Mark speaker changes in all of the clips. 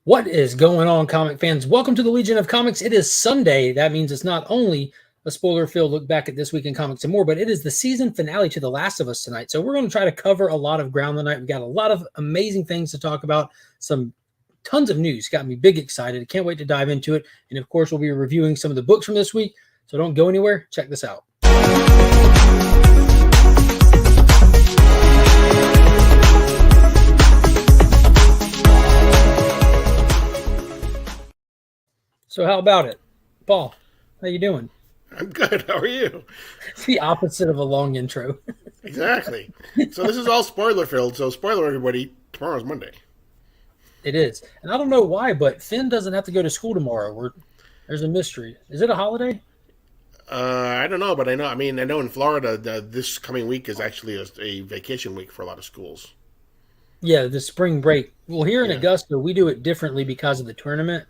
Speaker 1: What is going on, comic fans? Welcome to the Legion of Comics. It is Sunday. That means it's not only a spoiler-filled look back at this week in comics and more, but it is the season finale to The Last of Us tonight. So we're going to try to cover a lot of ground tonight. We got a lot of amazing things to talk about. Some tons of news. Got me big excited. Can't wait to dive into it. And of course, we'll be reviewing some of the books from this week. So don't go anywhere. Check this out. So how about it? Paul, how you doing?
Speaker 2: I'm good. How are you?
Speaker 1: It's the opposite of a long intro.
Speaker 2: Exactly. So this is all spoiler filled. So spoiler everybody. Tomorrow's Monday.
Speaker 1: It is. And I don't know why, but Finn doesn't have to go to school tomorrow. There's a mystery. Is it a holiday?
Speaker 2: I don't know, but I know. I mean, I know in Florida this coming week is actually a vacation week for a lot of schools.
Speaker 1: Yeah, the spring break. Well, here in
Speaker 2: Yeah.
Speaker 1: Augusta, we do it differently because of the tournament.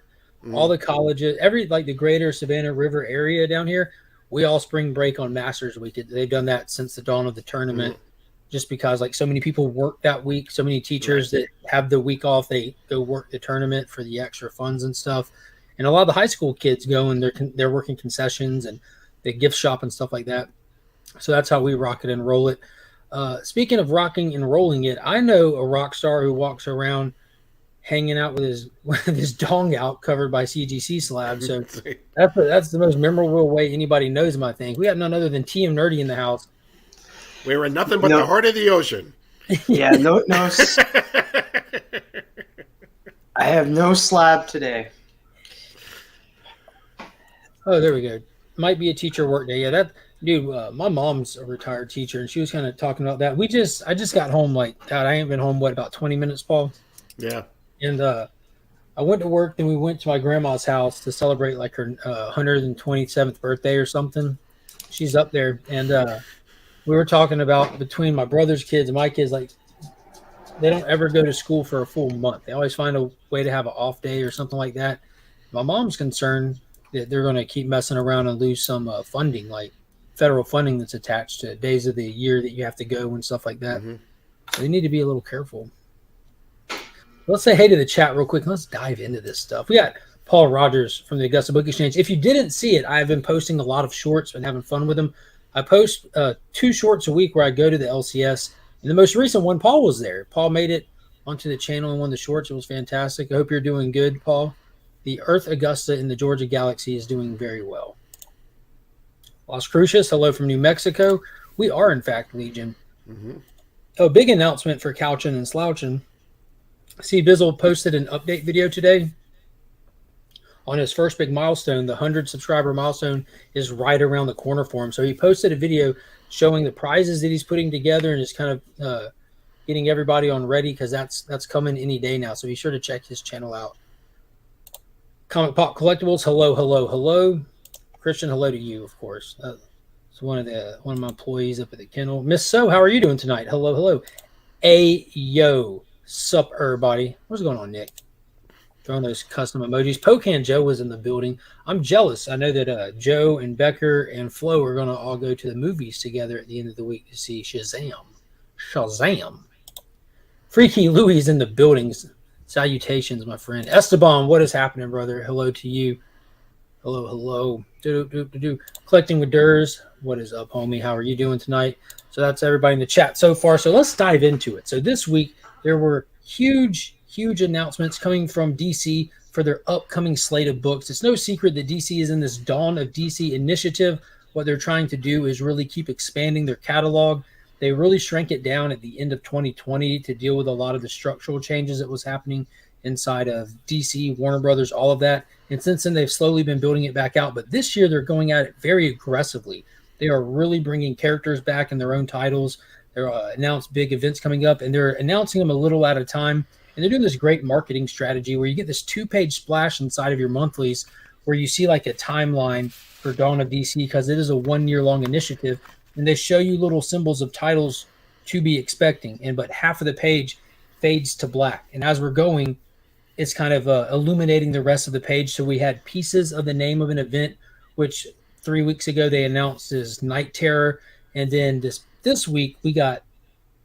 Speaker 1: All
Speaker 2: Mm-hmm.
Speaker 1: the colleges, like the greater Savannah River area down here, we all spring break on Masters Week. They've done that since the dawn of the tournament,
Speaker 2: Mm-hmm.
Speaker 1: just because like so many people work that week, so many
Speaker 2: Right.
Speaker 1: teachers that have the week off, they go work the tournament for the extra funds and stuff. And a lot of the high school kids go and they're working concessions and the gift shop and stuff like that. So that's how we rock it and roll it. Speaking of rocking and rolling it, I know a rock star who walks around hanging out with his with his dong out covered by CGC slabs. So that's the most memorable way anybody knows him. I think we got none other than TM Nerdy in the house.
Speaker 2: We're in nothing but the
Speaker 3: No,
Speaker 2: heart of the ocean.
Speaker 3: yeah, no. I have no slab today.
Speaker 1: Oh, there we go. Might be a teacher work day. Yeah, that dude. My mom's a retired teacher, and she was kind of talking about that. I just got home like God. I ain't been home about 20 minutes, Paul.
Speaker 2: Yeah.
Speaker 1: And I went to work, then we went to my grandma's house to celebrate like her 127th birthday or something. She's up there, and we were talking about between my brother's kids and my kids, like they don't ever go to school for a full month. They always find a way to have an off day or something like that. My mom's concerned that they're going to keep messing around and lose some funding, like federal funding that's attached to days of the year that you have to go and stuff like that.
Speaker 2: Mm-hmm.
Speaker 1: So they need to be a little careful. Let's say hey to the chat real quick. Let's dive into this stuff. We got Paul Rogers from the Augusta Book Exchange. If you didn't see it, I've been posting a lot of shorts and having fun with them. I post 2 shorts a week where I go to the LCS. And the most recent one, Paul was there. Paul made it onto the channel in one of the shorts. It was fantastic. I hope you're doing good, Paul. The Earth Augusta in the Georgia Galaxy is doing very well. Las Cruces, hello from New Mexico. We are, in fact, Legion.
Speaker 2: Mm-hmm.
Speaker 1: A big announcement for Couchin and Slouchin. See, Bizzle posted an update video today on his first big milestone. The 100 subscriber milestone is right around the corner for him. So he posted a video showing the prizes that he's putting together and is kind of getting everybody on ready because that's coming any day now. So be sure to check his channel out. Comic Pop Collectibles, hello. Christian, hello to you, of course. It's one of my employees up at the kennel. Miss So, how are you doing tonight? Hello. Yo. Sup, everybody. What's going on, Nick? Throwing those custom emojis. Pocan Joe was in the building. I'm jealous. I know that Joe and Becker and Flo are going to all go to the movies together at the end of the week to see Shazam. Freaky Louie's in the buildings. Salutations, my friend. Esteban, what is happening, brother? Hello to you. Hello. Collecting with Durs. What is up, homie? How are you doing tonight? So that's everybody in the chat so far. So let's dive into it. So this week, there were huge announcements coming from DC for their upcoming slate of books. It's no secret that DC is in this Dawn of DC initiative. What they're trying to do is really keep expanding their catalog. They really shrank it down at the end of 2020 to deal with a lot of the structural changes that was happening inside of DC, Warner Brothers, all of that. And since then, they've slowly been building it back out. But this year, they're going at it very aggressively. They are really bringing characters back in their own titles. They're announced big events coming up, and they're announcing them a little at a time. And they're doing this great marketing strategy where you get this 2-page splash inside of your monthlies where you see like a timeline for Dawn of DC because it is a 1-year-long initiative. And they show you little symbols of titles to be expecting. But half of the page fades to black. And as we're going, it's kind of illuminating the rest of the page. So we had pieces of the name of an event, which 3 weeks ago they announced as Night Terror. And then this week we got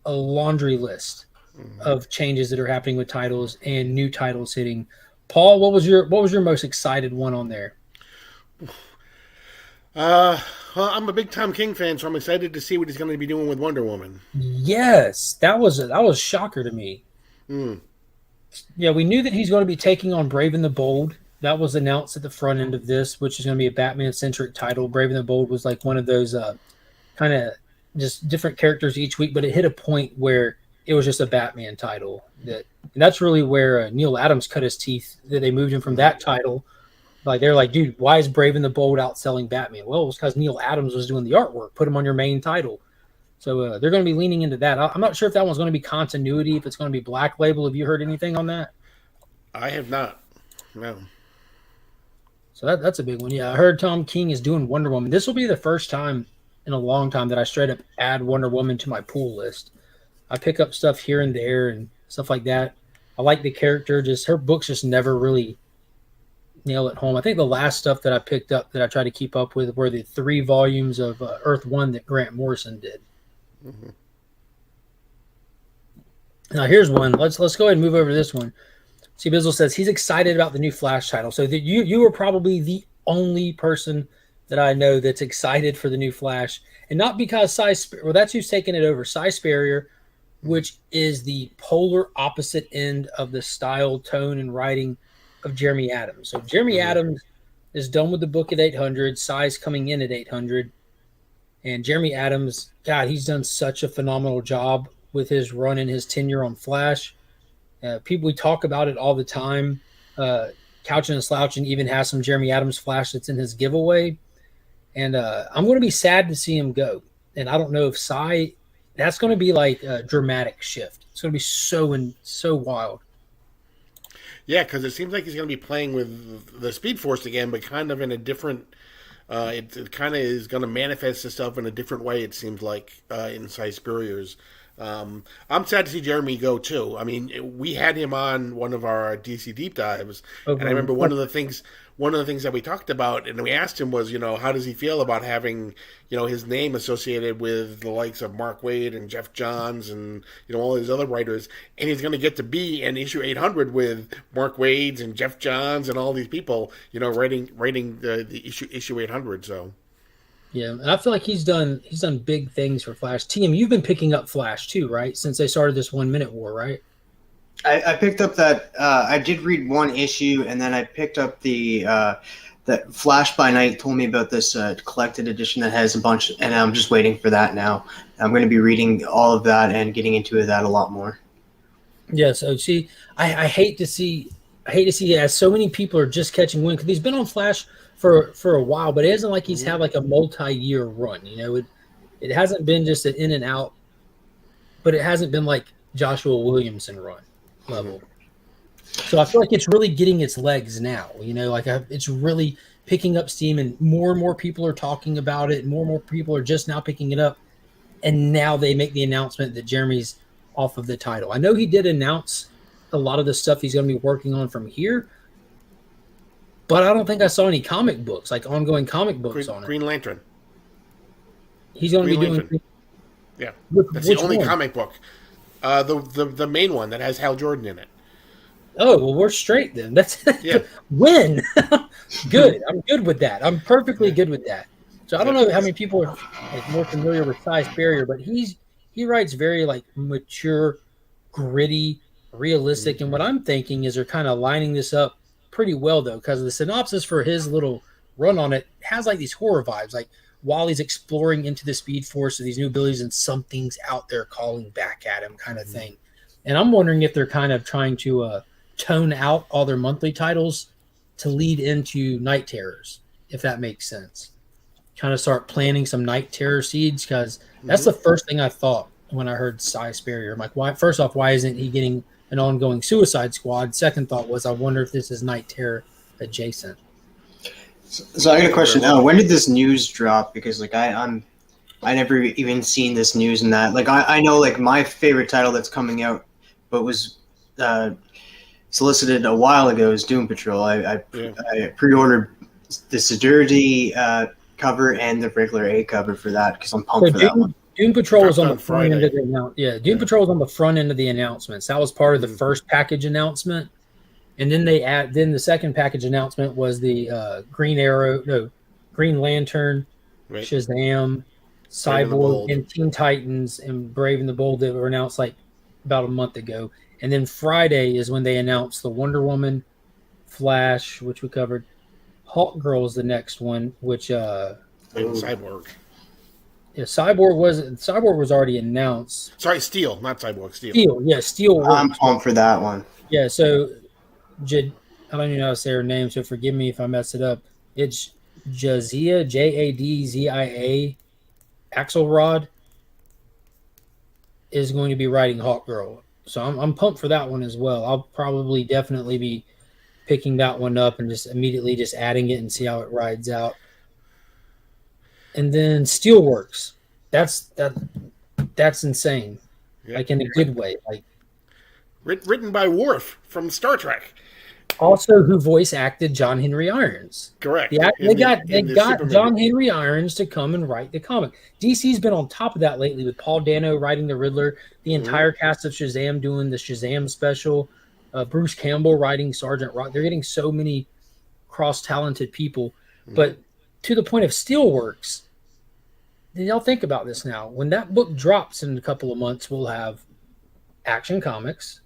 Speaker 1: a laundry list of changes that are happening with titles and new titles hitting Paul, what was your most excited one on there?
Speaker 2: Well, I'm a big Tom King fan, so I'm excited to see what he's going to be doing with Wonder Woman.
Speaker 1: Yes, that was a shocker to me.
Speaker 2: Mm.
Speaker 1: Yeah, we knew that he's going to be taking on Brave and the Bold. That was announced at the front end of this, which is going to be a Batman-centric title. Brave and the Bold was like one of those kind of just different characters each week, but it hit a point where it was just a Batman title. And that's really where Neil Adams cut his teeth. That they moved him from that title. Like they're like, dude, why is Brave and the Bold outselling Batman? Well, it was because Neil Adams was doing the artwork. Put him on your main title. So they're going to be leaning into that. I'm not sure if that one's going to be continuity, if it's going to be Black Label. Have you heard anything on that?
Speaker 2: I have not. No.
Speaker 1: So that's a big one. Yeah, I heard Tom King is doing Wonder Woman. This will be the first time in a long time that I straight up add Wonder Woman to my pool list. I pick up stuff here and there and stuff like that. I like the character. Just her books just never really nail it home. I think the last stuff that I picked up that I tried to keep up with were the 3 volumes of Earth One that Grant Morrison did.
Speaker 2: Mm-hmm.
Speaker 1: Now here's one. Let's go ahead and move over to this one. See, Bizzle says he's excited about the new Flash title. So you are probably the only person that I know that's excited for the new Flash, and not because that's who's taking it over. Cy Spurrier, which is the polar opposite end of the style, tone, and writing of Jeremy Adams. So Jeremy Adams is done with the book at 800. Cy's coming in at 800, and Jeremy Adams, God, he's done such a phenomenal job with his run and his tenure on Flash. People, we talk about it all the time. Couchin' and Slouchin' even has some Jeremy Adams Flash that's in his giveaway. And I'm going to be sad to see him go. And I don't know if Cy, that's going to be like a dramatic shift. It's going to be so wild.
Speaker 2: Yeah, because it seems like he's going to be playing with the Speed Force again, but kind of in a different. It kind of is going to manifest itself in a different way. It seems like in Cy Spurrier's. I'm sad to see Jeremy go too. I mean, we had him on one of our DC deep dives, and I remember one of the things that we talked about, and we asked him was, how does he feel about having, his name associated with the likes of Mark Waid and Jeff Johns and all these other writers, and he's going to get to be in issue 800 with Mark Waid's and Jeff Johns and all these people, writing the issue 800. So.
Speaker 1: Yeah, and I feel like he's done big things for Flash. TM, you've been picking up Flash too, right? Since they started this 1 Minute War, right?
Speaker 3: I picked up that. I did read one issue, and then I picked up that Flash by Night told me about this collected edition that has a bunch, and I'm just waiting for that now. I'm going to be reading all of that and getting into that a lot more.
Speaker 1: Yeah, so see, I hate to see as so many people are just catching wind because he's been on Flash for a while, but it isn't like he's had like a multi-year run. It hasn't been just an in and out, but it hasn't been like Joshua Williamson run level. So I feel like it's really getting its legs now. It's really picking up steam, and more people are talking about it. And more people are just now picking it up, and now they make the announcement that Jeremy's off of the title. I know he did announce a lot of the stuff he's going to be working on from here, but I don't think I saw any comic books, like ongoing comic books on it.
Speaker 2: Green Lantern.
Speaker 1: He's going to be
Speaker 2: Lantern.
Speaker 1: doing.
Speaker 2: Yeah, that's the only comic book. The main one that has Hal Jordan in it.
Speaker 1: Oh, well, we're straight then. That's
Speaker 2: Yeah.
Speaker 1: Win. Good. I'm good with that. I'm perfectly good with that. So I don't know how many people are more familiar with Cy Spurrier, but he writes very like mature, gritty, realistic. And what I'm thinking is they're kind of lining this up pretty well though, because the synopsis for his little run on it has like these horror vibes, like while he's exploring into the Speed Force of these new abilities and something's out there calling back at him kind of thing. And I'm wondering if they're kind of trying to tone out all their monthly titles to lead into Night Terrors, if that makes sense. Kind of start planting some Night Terror seeds, because that's the first thing I thought when I heard Cy Spurrier. I'm like, why? First off, why isn't he getting an ongoing Suicide Squad? Second thought was, I wonder if this is Night Terror adjacent.
Speaker 3: So I got a question. When did this news drop? Because like I never even seen this news and that. Like I know like my favorite title that's coming out, but was solicited a while ago is Doom Patrol. I pre-ordered the Security cover and the regular A cover for that because I'm pumped for that one.
Speaker 1: Doom Patrol was on the front end of the announcement. Yeah, Doom Patrol was on the front end of the announcements. That was part of the first package announcement. And then then the second package announcement was the Green Lantern,
Speaker 2: Right.
Speaker 1: Shazam,
Speaker 2: Brave and the
Speaker 1: Cyborg,
Speaker 2: Bold.
Speaker 1: and Teen Titans and Brave and the Bold that were announced like about a month ago. And then Friday is when they announced the Wonder Woman, Flash, which we covered. Hawk Girl is the next one, which
Speaker 2: And Cyborg.
Speaker 1: yeah, Cyborg was already announced.
Speaker 2: Sorry, Steel, not Cyborg. Steel.
Speaker 1: Steel works.
Speaker 3: I'm pumped for that one.
Speaker 1: Yeah, so I don't even know how to say her name, so forgive me if I mess it up. It's Jadzia, Jadzia Axelrod is going to be writing Hawk Girl. So I'm pumped for that one as well. I'll probably definitely be picking that one up and just immediately just adding it and see how it rides out. And then Steelworks. That's insane.
Speaker 2: Yeah.
Speaker 1: Like in a good way. Like
Speaker 2: Written by Worf from Star Trek.
Speaker 1: also who voice acted John Henry Irons.
Speaker 2: Correct.
Speaker 1: Yeah, they got
Speaker 2: Superman.
Speaker 1: John Henry Irons to come and write the comic. DC's been on top of that lately with Paul Dano writing the Riddler, the entire cast of Shazam doing the Shazam special, Bruce Campbell writing Sergeant Rock. They're getting so many cross-talented people. But to the point of Steelworks, y'all think about this now. When that book drops in a couple of months, we'll have Action Comics,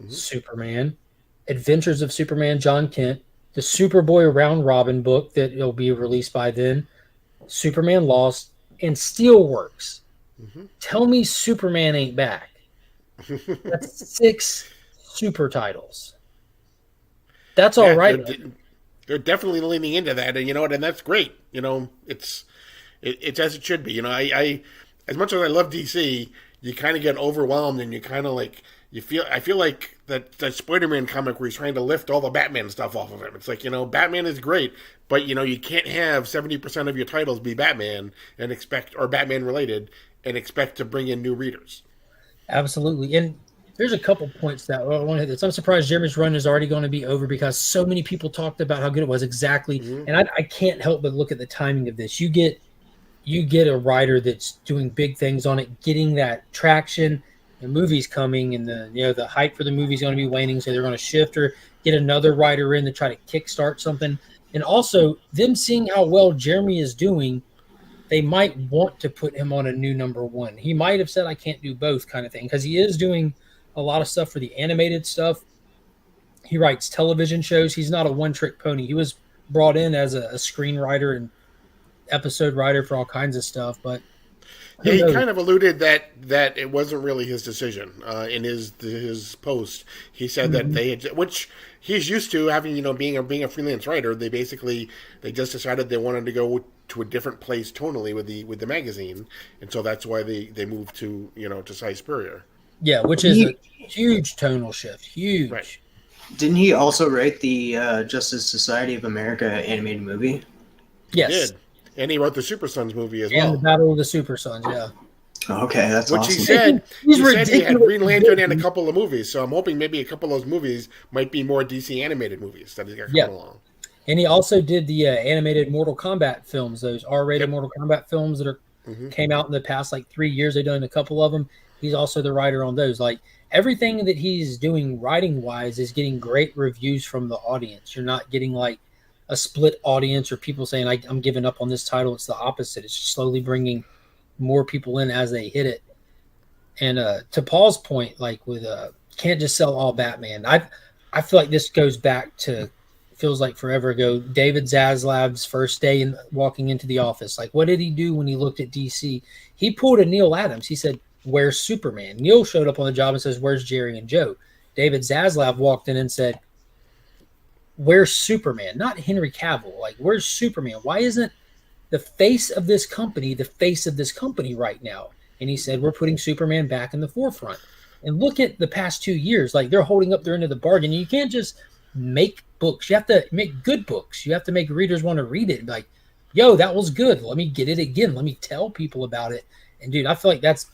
Speaker 1: Superman, Adventures of Superman, John Kent, the Superboy Round Robin book that will be released by then, Superman Lost, and Steelworks. Tell me Superman ain't back. That's 6 super titles. That's all right.
Speaker 2: They're definitely leaning into that, and and that's great. It's as it should be. I as much as I love DC, you kind of get overwhelmed, and you kind of like I feel like that Spider-Man comic where he's trying to lift all the Batman stuff off of him. It's like Batman is great, but you can't have 70% of your titles be Batman or Batman related and expect to bring in new readers.
Speaker 1: Absolutely, and there's a couple points that I want to hit this. I'm surprised Jeremy's run is already going to be over because so many people talked about how good it was. Exactly, and I can't help but look at the timing of this. You get a writer that's doing big things on it, getting that traction. The movie's coming, and the hype for the movie's going to be waning, so they're going to shift or get another writer in to try to kickstart something. And also, them seeing how well Jeremy is doing, they might want to put him on a new number one. He might have said, "I can't do both," kind of thing, because he is doing a lot of stuff for the animated stuff. He writes television shows. He's not a one-trick pony. He was brought in as a screenwriter and episode writer for all kinds of stuff, but
Speaker 2: he kind of alluded that it wasn't really his decision in his post. He said that they had, which he's used to having, being a freelance writer. They just decided they wanted to go to a different place tonally with the magazine, and so that's why they moved to to Cy Spurrier.
Speaker 1: Yeah, which is a huge tonal shift. Huge.
Speaker 2: Right.
Speaker 3: Didn't he also write the Justice Society of America animated movie?
Speaker 1: Yes.
Speaker 2: He did. And he wrote the Super Sons movie as
Speaker 1: well. And
Speaker 2: well.
Speaker 1: the Battle of the Super Sons, yeah.
Speaker 3: Okay, that's
Speaker 2: Which
Speaker 3: awesome.
Speaker 2: he said he had Green Lantern and a couple of movies, so I'm hoping maybe a couple of those movies might be more DC animated movies that he's got coming along.
Speaker 1: And he also did the animated Mortal Kombat films, those R-rated Mortal Kombat films that came out in the past 3 years. They've done a couple of them. He's also the writer on those. Everything that he's doing writing-wise is getting great reviews from the audience. You're not getting a split audience or people saying, I'm giving up on this title. It's the opposite. It's slowly bringing more people in as they hit it. And to Paul's point, with can't just sell all Batman. I feel like this goes back to, feels like forever ago, David Zaslav's first day walking into the office. What did he do when he looked at DC? He pulled a Neil Adams. He said, "Where's Superman?" Neil showed up on the job and says, "Where's Jerry and Joe?" David Zaslav walked in and said, "Where's Superman?" Not Henry Cavill. Where's Superman? Why isn't the face of this company the face of this company right now? And he said, "We're putting Superman back in the forefront." And look at the past 2 years. They're holding up their end of the bargain. You can't just make books. You have to make good books. You have to make readers want to read it. Yo, that was good. Let me get it again. Let me tell people about it. And dude, I feel like that's,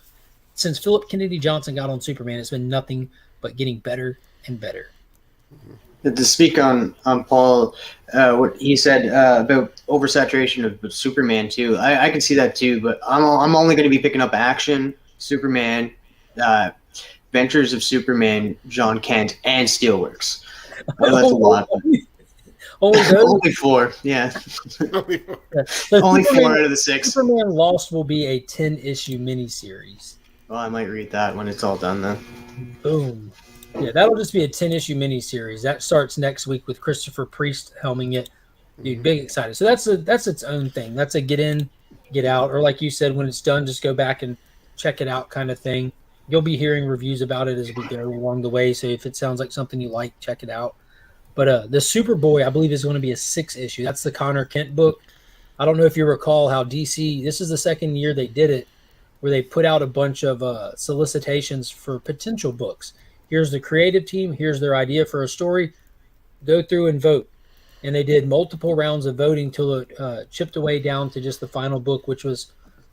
Speaker 1: since Philip Kennedy Johnson got on Superman, it's been nothing but getting better and better.
Speaker 3: To speak on Paul, what he said about oversaturation of Superman too, I can see that too. But I'm only going to be picking up Action, Superman, Ventures of Superman, John Kent, and Steelworks. That's a lot.
Speaker 1: Only those?
Speaker 3: Only 4, yeah.
Speaker 1: Yeah. So
Speaker 3: Only 4 out of the 6.
Speaker 1: Superman Lost will be a 10-issue miniseries.
Speaker 3: Well, I might read that when it's all done then.
Speaker 1: Boom. Yeah, that'll just be a 10-issue miniseries. That starts next week with Christopher Priest helming it. Dude, big excited. So that's its own thing. That's a get in, get out, or like you said, when it's done, just go back and check it out kind of thing. You'll be hearing reviews about it as we go along the way. So if it sounds like something you like, check it out. But the Superboy, I believe, is going to be a 6-issue. That's the Connor Kent book. I don't know if you recall how DC, this is the second year they did it, where they put out a bunch of solicitations for potential books. Here's the creative team. Here's their idea for a story. Go through and vote. And they did multiple rounds of voting till it chipped away down to just the final book, which was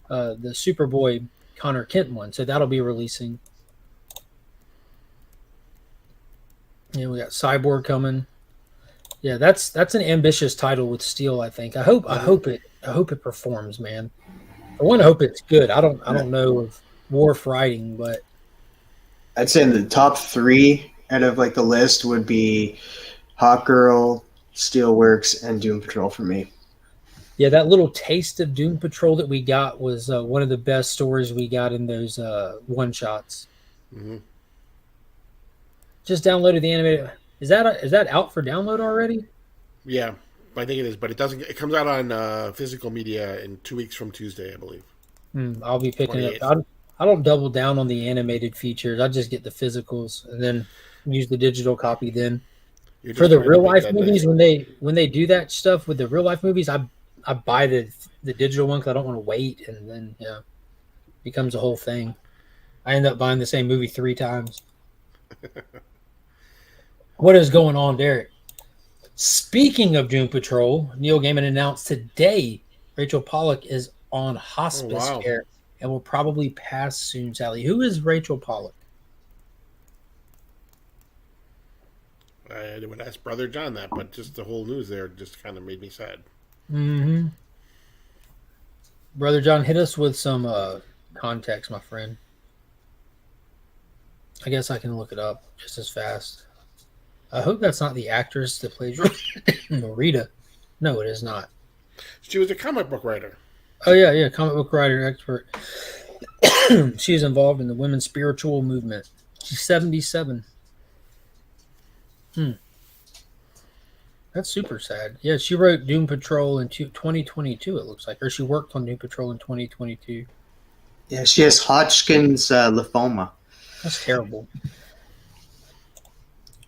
Speaker 1: the Superboy Connor Kent one. So that'll be releasing. Yeah, we got Cyborg coming. Yeah, that's an ambitious title with Steel. I think. I hope it performs, man. For one, I hope it's good. I don't know of Worf writing, but
Speaker 3: I'd say in the top 3 out of like the list would be Hawkgirl, Steelworks, and Doom Patrol for me.
Speaker 1: yeah, that little taste of Doom Patrol that we got was one of the best stories we got in those one shots.
Speaker 2: Mm-hmm.
Speaker 1: Just downloaded the animated. Is that out for download already?
Speaker 2: Yeah, I think it is, but it doesn't. It comes out on physical media in 2 weeks from Tuesday, I believe.
Speaker 1: I'll be picking
Speaker 2: 28th.
Speaker 1: up. I don't double down on the animated features. I just get the physicals and then use the digital copy. Then
Speaker 2: You're just
Speaker 1: for the
Speaker 2: trying to
Speaker 1: real
Speaker 2: make
Speaker 1: life
Speaker 2: that
Speaker 1: movies,
Speaker 2: nice.
Speaker 1: when they do that stuff with the real life movies, I buy the digital one because I don't want to wait, and then it becomes a whole thing. I end up buying the same movie 3 times. What is going on, Derek? Speaking of Doom Patrol, Neil Gaiman announced today Rachel Pollack is on hospice care and will probably pass soon. Sally, who is Rachel Pollack?
Speaker 2: I would ask Brother John that, but just the whole news there just kind of made me sad.
Speaker 1: Mm-hmm. Brother John, hit us with some context, my friend. I guess I can look it up just as fast. I hope that's not the actress that plays Rita. No, it is not.
Speaker 2: She was a comic book writer.
Speaker 1: Oh, yeah, comic book writer expert. She is involved in the women's spiritual movement. She's 77. That's super sad. Yeah, she wrote Doom Patrol in 2022, it looks like. Or she worked on Doom Patrol in 2022.
Speaker 3: Yeah, she has Hodgkin's lymphoma.
Speaker 1: That's terrible.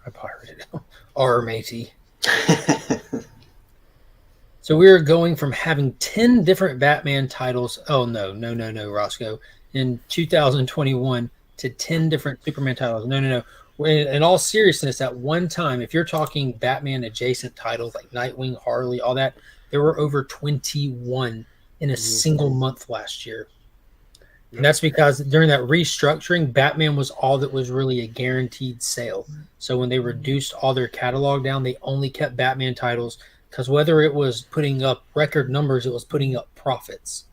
Speaker 1: I pirated it. R, matey. So we're going from having 10 different Batman titles. Oh, no, Roscoe. In 2021 to 10 different Superman titles. No. In all seriousness, at one time, if you're talking Batman adjacent titles like Nightwing, Harley, all that, there were over 21 in a single month last year. And that's because during that restructuring, Batman was all that was really a guaranteed sale. So when they reduced all their catalog down, they only kept Batman titles because whether it was putting up record numbers, it was putting up profits.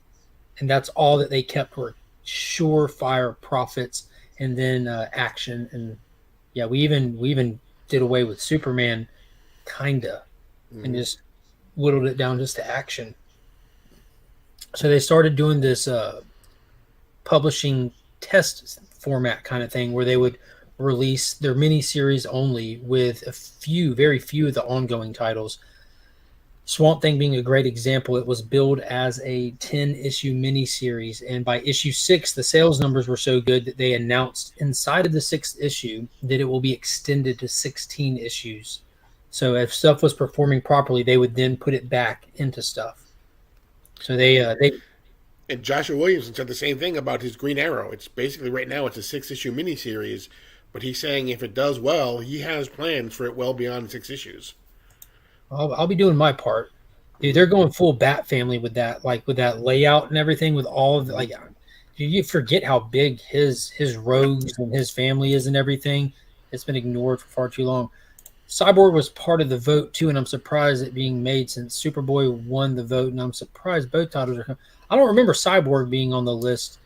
Speaker 1: And that's all that they kept were surefire profits and then action. And yeah, we even did away with Superman, kinda, and just whittled it down just to action. So they started doing this publishing test format kind of thing where they would release their miniseries only with very few of the ongoing titles. Swamp Thing being a great example, it was billed as a 10-issue miniseries, and by issue 6, the sales numbers were so good that they announced inside of the 6th issue that it will be extended to 16 issues. So if stuff was performing properly, they would then put it back into stuff. So they
Speaker 2: And Joshua Williamson said the same thing about his Green Arrow. It's basically right now it's a 6-issue miniseries, but he's saying if it does well, he has plans for it well beyond 6 issues.
Speaker 1: I'll be doing my part. Dude, they're going full Bat Family with that, like with that layout and everything, with all of the, like, dude, you forget how big his rogues and his family is and everything. It's been ignored for far too long. Cyborg was part of the vote too, and I'm surprised it being made since Superboy won the vote, and I'm surprised both titles are coming. I don't remember Cyborg being on the list,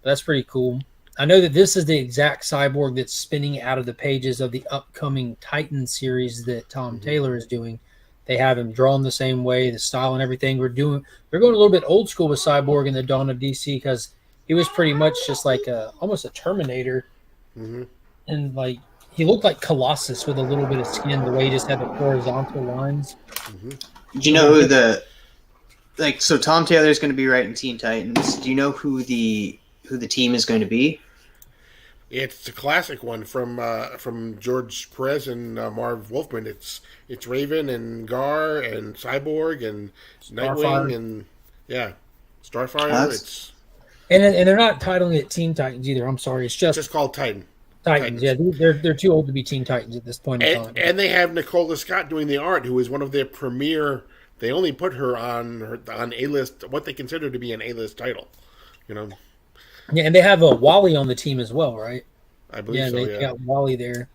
Speaker 1: but that's pretty cool. I know that this is the exact cyborg that's spinning out of the pages of the upcoming Titan series that Tom Taylor is doing. They have him drawn the same way, the style and everything. They're going a little bit old school with Cyborg in the Dawn of DC because he was pretty much just like almost a Terminator, and like he looked like Colossus with a little bit of skin. The way he just had the horizontal lines.
Speaker 3: Do you know who so Tom Taylor is going to be writing Teen Titans. Do you know who the team is going to be?
Speaker 2: It's a classic one from George Perez and Marv Wolfman. It's Raven and Gar and Cyborg and Nightwing and Starfire.
Speaker 1: And they're not titling it Teen Titans either. I'm sorry, it's just
Speaker 2: called Titan.
Speaker 1: Titans. Yeah, they're too old to be Teen Titans at this point in time.
Speaker 2: And they have Nicola Scott doing the art, who is one of their premier. They only put her on A-list, what they consider to be an A-list title.
Speaker 1: Yeah, and they have a Wally on the team as well, right?
Speaker 2: I believe so.
Speaker 1: They got Wally there.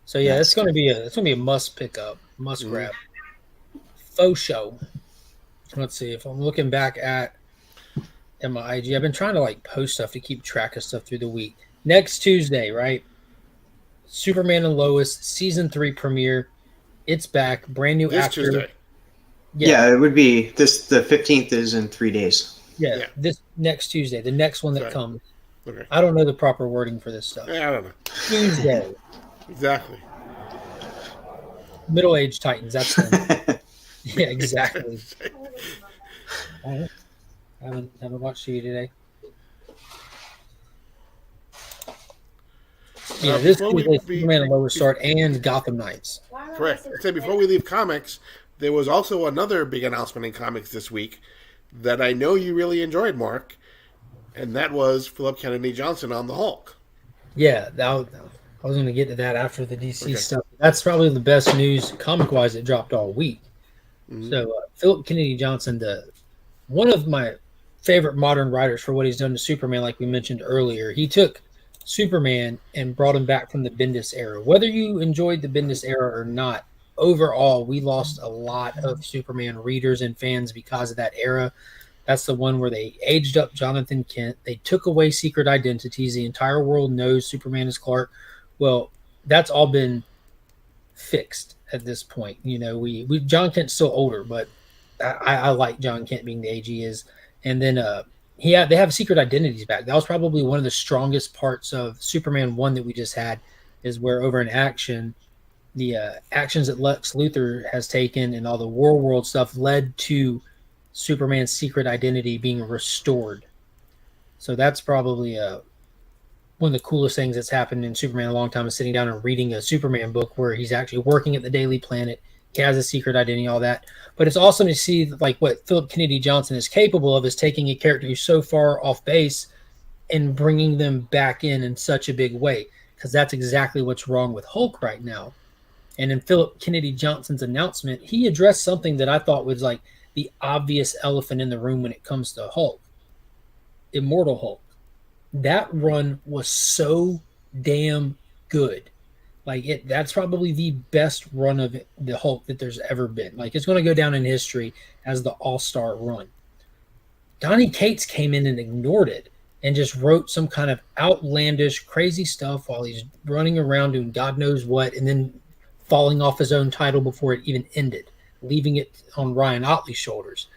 Speaker 1: So yeah, it's going to be a must pick up, must grab. Faux show. Let's see if I'm looking back at my IG. I've been trying to like post stuff to keep track of stuff through the week. Next Tuesday, right? Superman and Lois season 3 premiere. It's back, brand new actor.
Speaker 2: Tuesday.
Speaker 3: Yeah, it would be this. The 15th is in 3 days.
Speaker 1: Yeah, this next Tuesday, the next one that comes.
Speaker 2: Okay.
Speaker 1: I don't know the proper wording for this stuff.
Speaker 2: Yeah, I don't know.
Speaker 1: Tuesday.
Speaker 2: Exactly.
Speaker 1: Middle-aged Titans, that's them. Yeah, exactly. I haven't watched TV today. Yeah, this is Superman and Lois start and Gotham Knights.
Speaker 2: Correct. I'd say before we leave comics, there was also another big announcement in comics this week that I know you really enjoyed, Mark, and that was Philip Kennedy Johnson on the Hulk.
Speaker 1: Yeah, I was going to get to that after the DC stuff. That's probably the best news comic-wise that dropped all week. So Philip Kennedy Johnson, one of my favorite modern writers for what he's done to Superman, like we mentioned earlier. He took Superman and brought him back from the Bendis era. Whether you enjoyed the Bendis era or not, overall, we lost a lot of Superman readers and fans because of that era. That's the one where they aged up Jonathan Kent. They took away secret identities. The entire world knows Superman is Clark. Well, that's all been fixed at this point. We John Kent's still older, but I like John Kent being the age he is. And then they have secret identities back. That was probably one of the strongest parts of Superman 1 that we just had, is where over in Action, the actions that Lex Luthor has taken and all the War World stuff led to Superman's secret identity being restored. So that's probably one of the coolest things that's happened in Superman in a long time, is sitting down and reading a Superman book where he's actually working at the Daily Planet. He has a secret identity, all that. But it's awesome to see like what Philip Kennedy Johnson is capable of, is taking a character who's so far off base and bringing them back in such a big way, because that's exactly what's wrong with Hulk right now. And in Philip Kennedy Johnson's announcement, he addressed something that I thought was like the obvious elephant in the room when it comes to Hulk. Immortal Hulk. That run was so damn good. That's probably the best run of the Hulk that there's ever been. Like, it's going to go down in history as the all-star run. Donny Cates came in and ignored it and just wrote some kind of outlandish, crazy stuff while he's running around doing God knows what, and then falling off his own title before it even ended, leaving it on Ryan Otley's shoulders.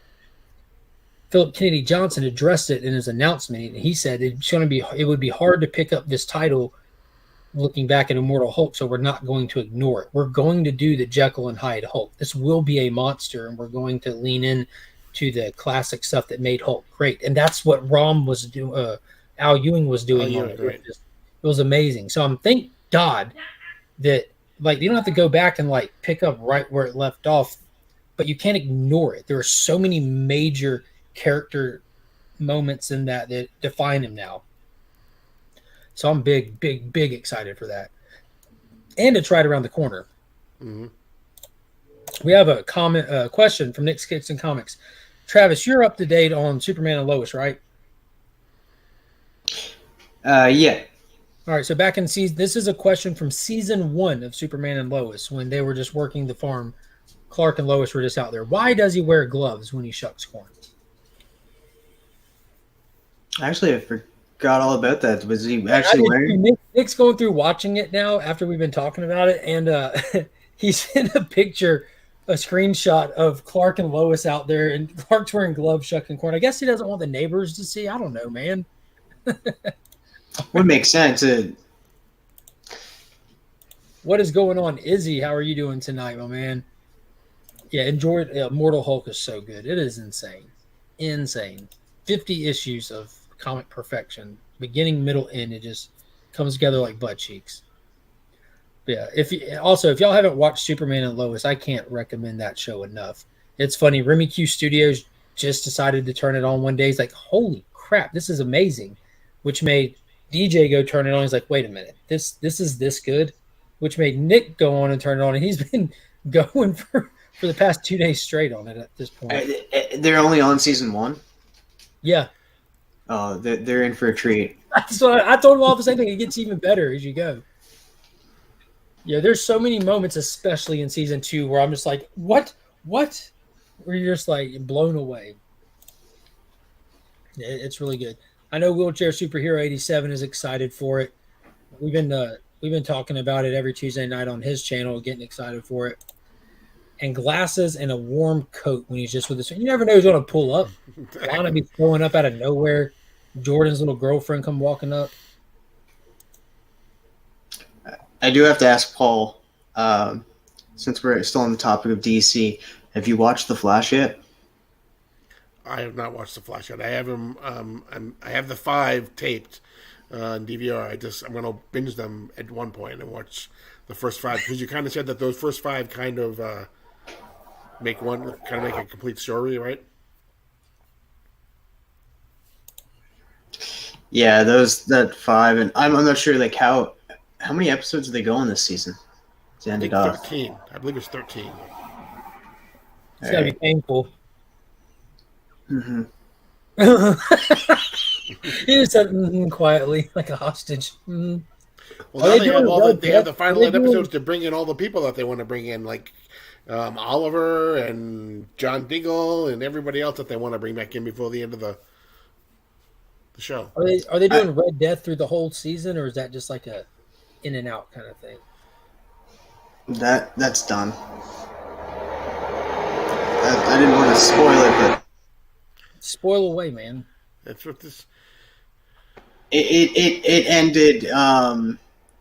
Speaker 1: Philip Kennedy Johnson addressed it in his announcement. He said it would be hard to pick up this title looking back at Immortal Hulk, so we're not going to ignore it. We're going to do the Jekyll and Hyde Hulk. This will be a monster, and we're going to lean in to the classic stuff that made Hulk great. And that's what Rom was doing. Al Ewing was doing. It was amazing. So I'm thank God that you don't have to go back and pick up right where it left off, but you can't ignore it. There are so many major character moments in that define him now. So I'm big excited for that. And it's right around the corner. Mm-hmm. We have a question from Nick Skits and Comics. Travis, you're up to date on Superman and Lois, right?
Speaker 3: Yeah.
Speaker 1: All right, so back in season, this is a question from season 1 of Superman and Lois, when they were just working the farm. Clark and Lois were just out there. Why does he wear gloves when he shucks corn?
Speaker 3: Actually, forgot all about that. Was he
Speaker 1: I
Speaker 3: actually
Speaker 1: did too.
Speaker 3: wearing?
Speaker 1: Nick's going through watching it now after we've been talking about it, and he sent a picture, a screenshot of Clark and Lois out there, and Clark's wearing gloves, shucking corn. I guess he doesn't want the neighbors to see. I don't know, man.
Speaker 3: Would make sense.
Speaker 1: What is going on, Izzy? How are you doing tonight, my man? Yeah, enjoy it. Mortal Hulk is so good. It is insane. 50 issues of comic perfection, beginning, middle, end. It just comes together like butt cheeks. But yeah, if y'all haven't watched Superman and Lois, I can't recommend that show enough. It's funny. Remy Q Studios just decided to turn it on one day. He's like, "Holy crap, this is amazing," which made DJ go turn it on. He's like, "Wait a minute, this is this good," which made Nick go on and turn it on, and he's been going for the past 2 days straight on it at this point.
Speaker 3: They're only on season 1.
Speaker 1: Yeah.
Speaker 3: Oh, they're in for a treat.
Speaker 1: So I told him all the same thing. It gets even better as you go. Yeah, there's so many moments, especially in season 2, where I'm just like, what? Where you're just like blown away. It's really good. I know Wheelchair Superhero 87 is excited for it. We've been talking about it every Tuesday night on his channel, getting excited for it. And glasses and a warm coat when he's just with us. You never know who's going to pull up. Lana be throwing up out of nowhere. Jordan's little girlfriend come walking up.
Speaker 3: I do have to ask Paul, since we're still on the topic of DC, have you watched The Flash yet?
Speaker 2: I have not watched The Flash yet. I have them. I have the 5 taped on DVR. I'm going to binge them at one point and watch the first 5, because you kind of said that those first 5 kind of make a complete story, right?
Speaker 3: Yeah, that 5, and I'm not sure like how many episodes do they go on this season to end it off?
Speaker 2: 13. I believe it's 13.
Speaker 1: It's got to be painful.
Speaker 3: Mm-hmm.
Speaker 1: He just said quietly, like a hostage. Mm-hmm.
Speaker 2: Well, now they have the final 8 episodes to bring in all the people that they want to bring in, like Oliver and John Diggle and everybody else that they want to bring back in before the end of the show.
Speaker 1: Are they doing Red Death through the whole season, or is that just like a in and out kind of thing?
Speaker 3: That's done. I didn't want to spoil it, but
Speaker 1: spoil away, man.
Speaker 2: That's what this.
Speaker 3: It ended.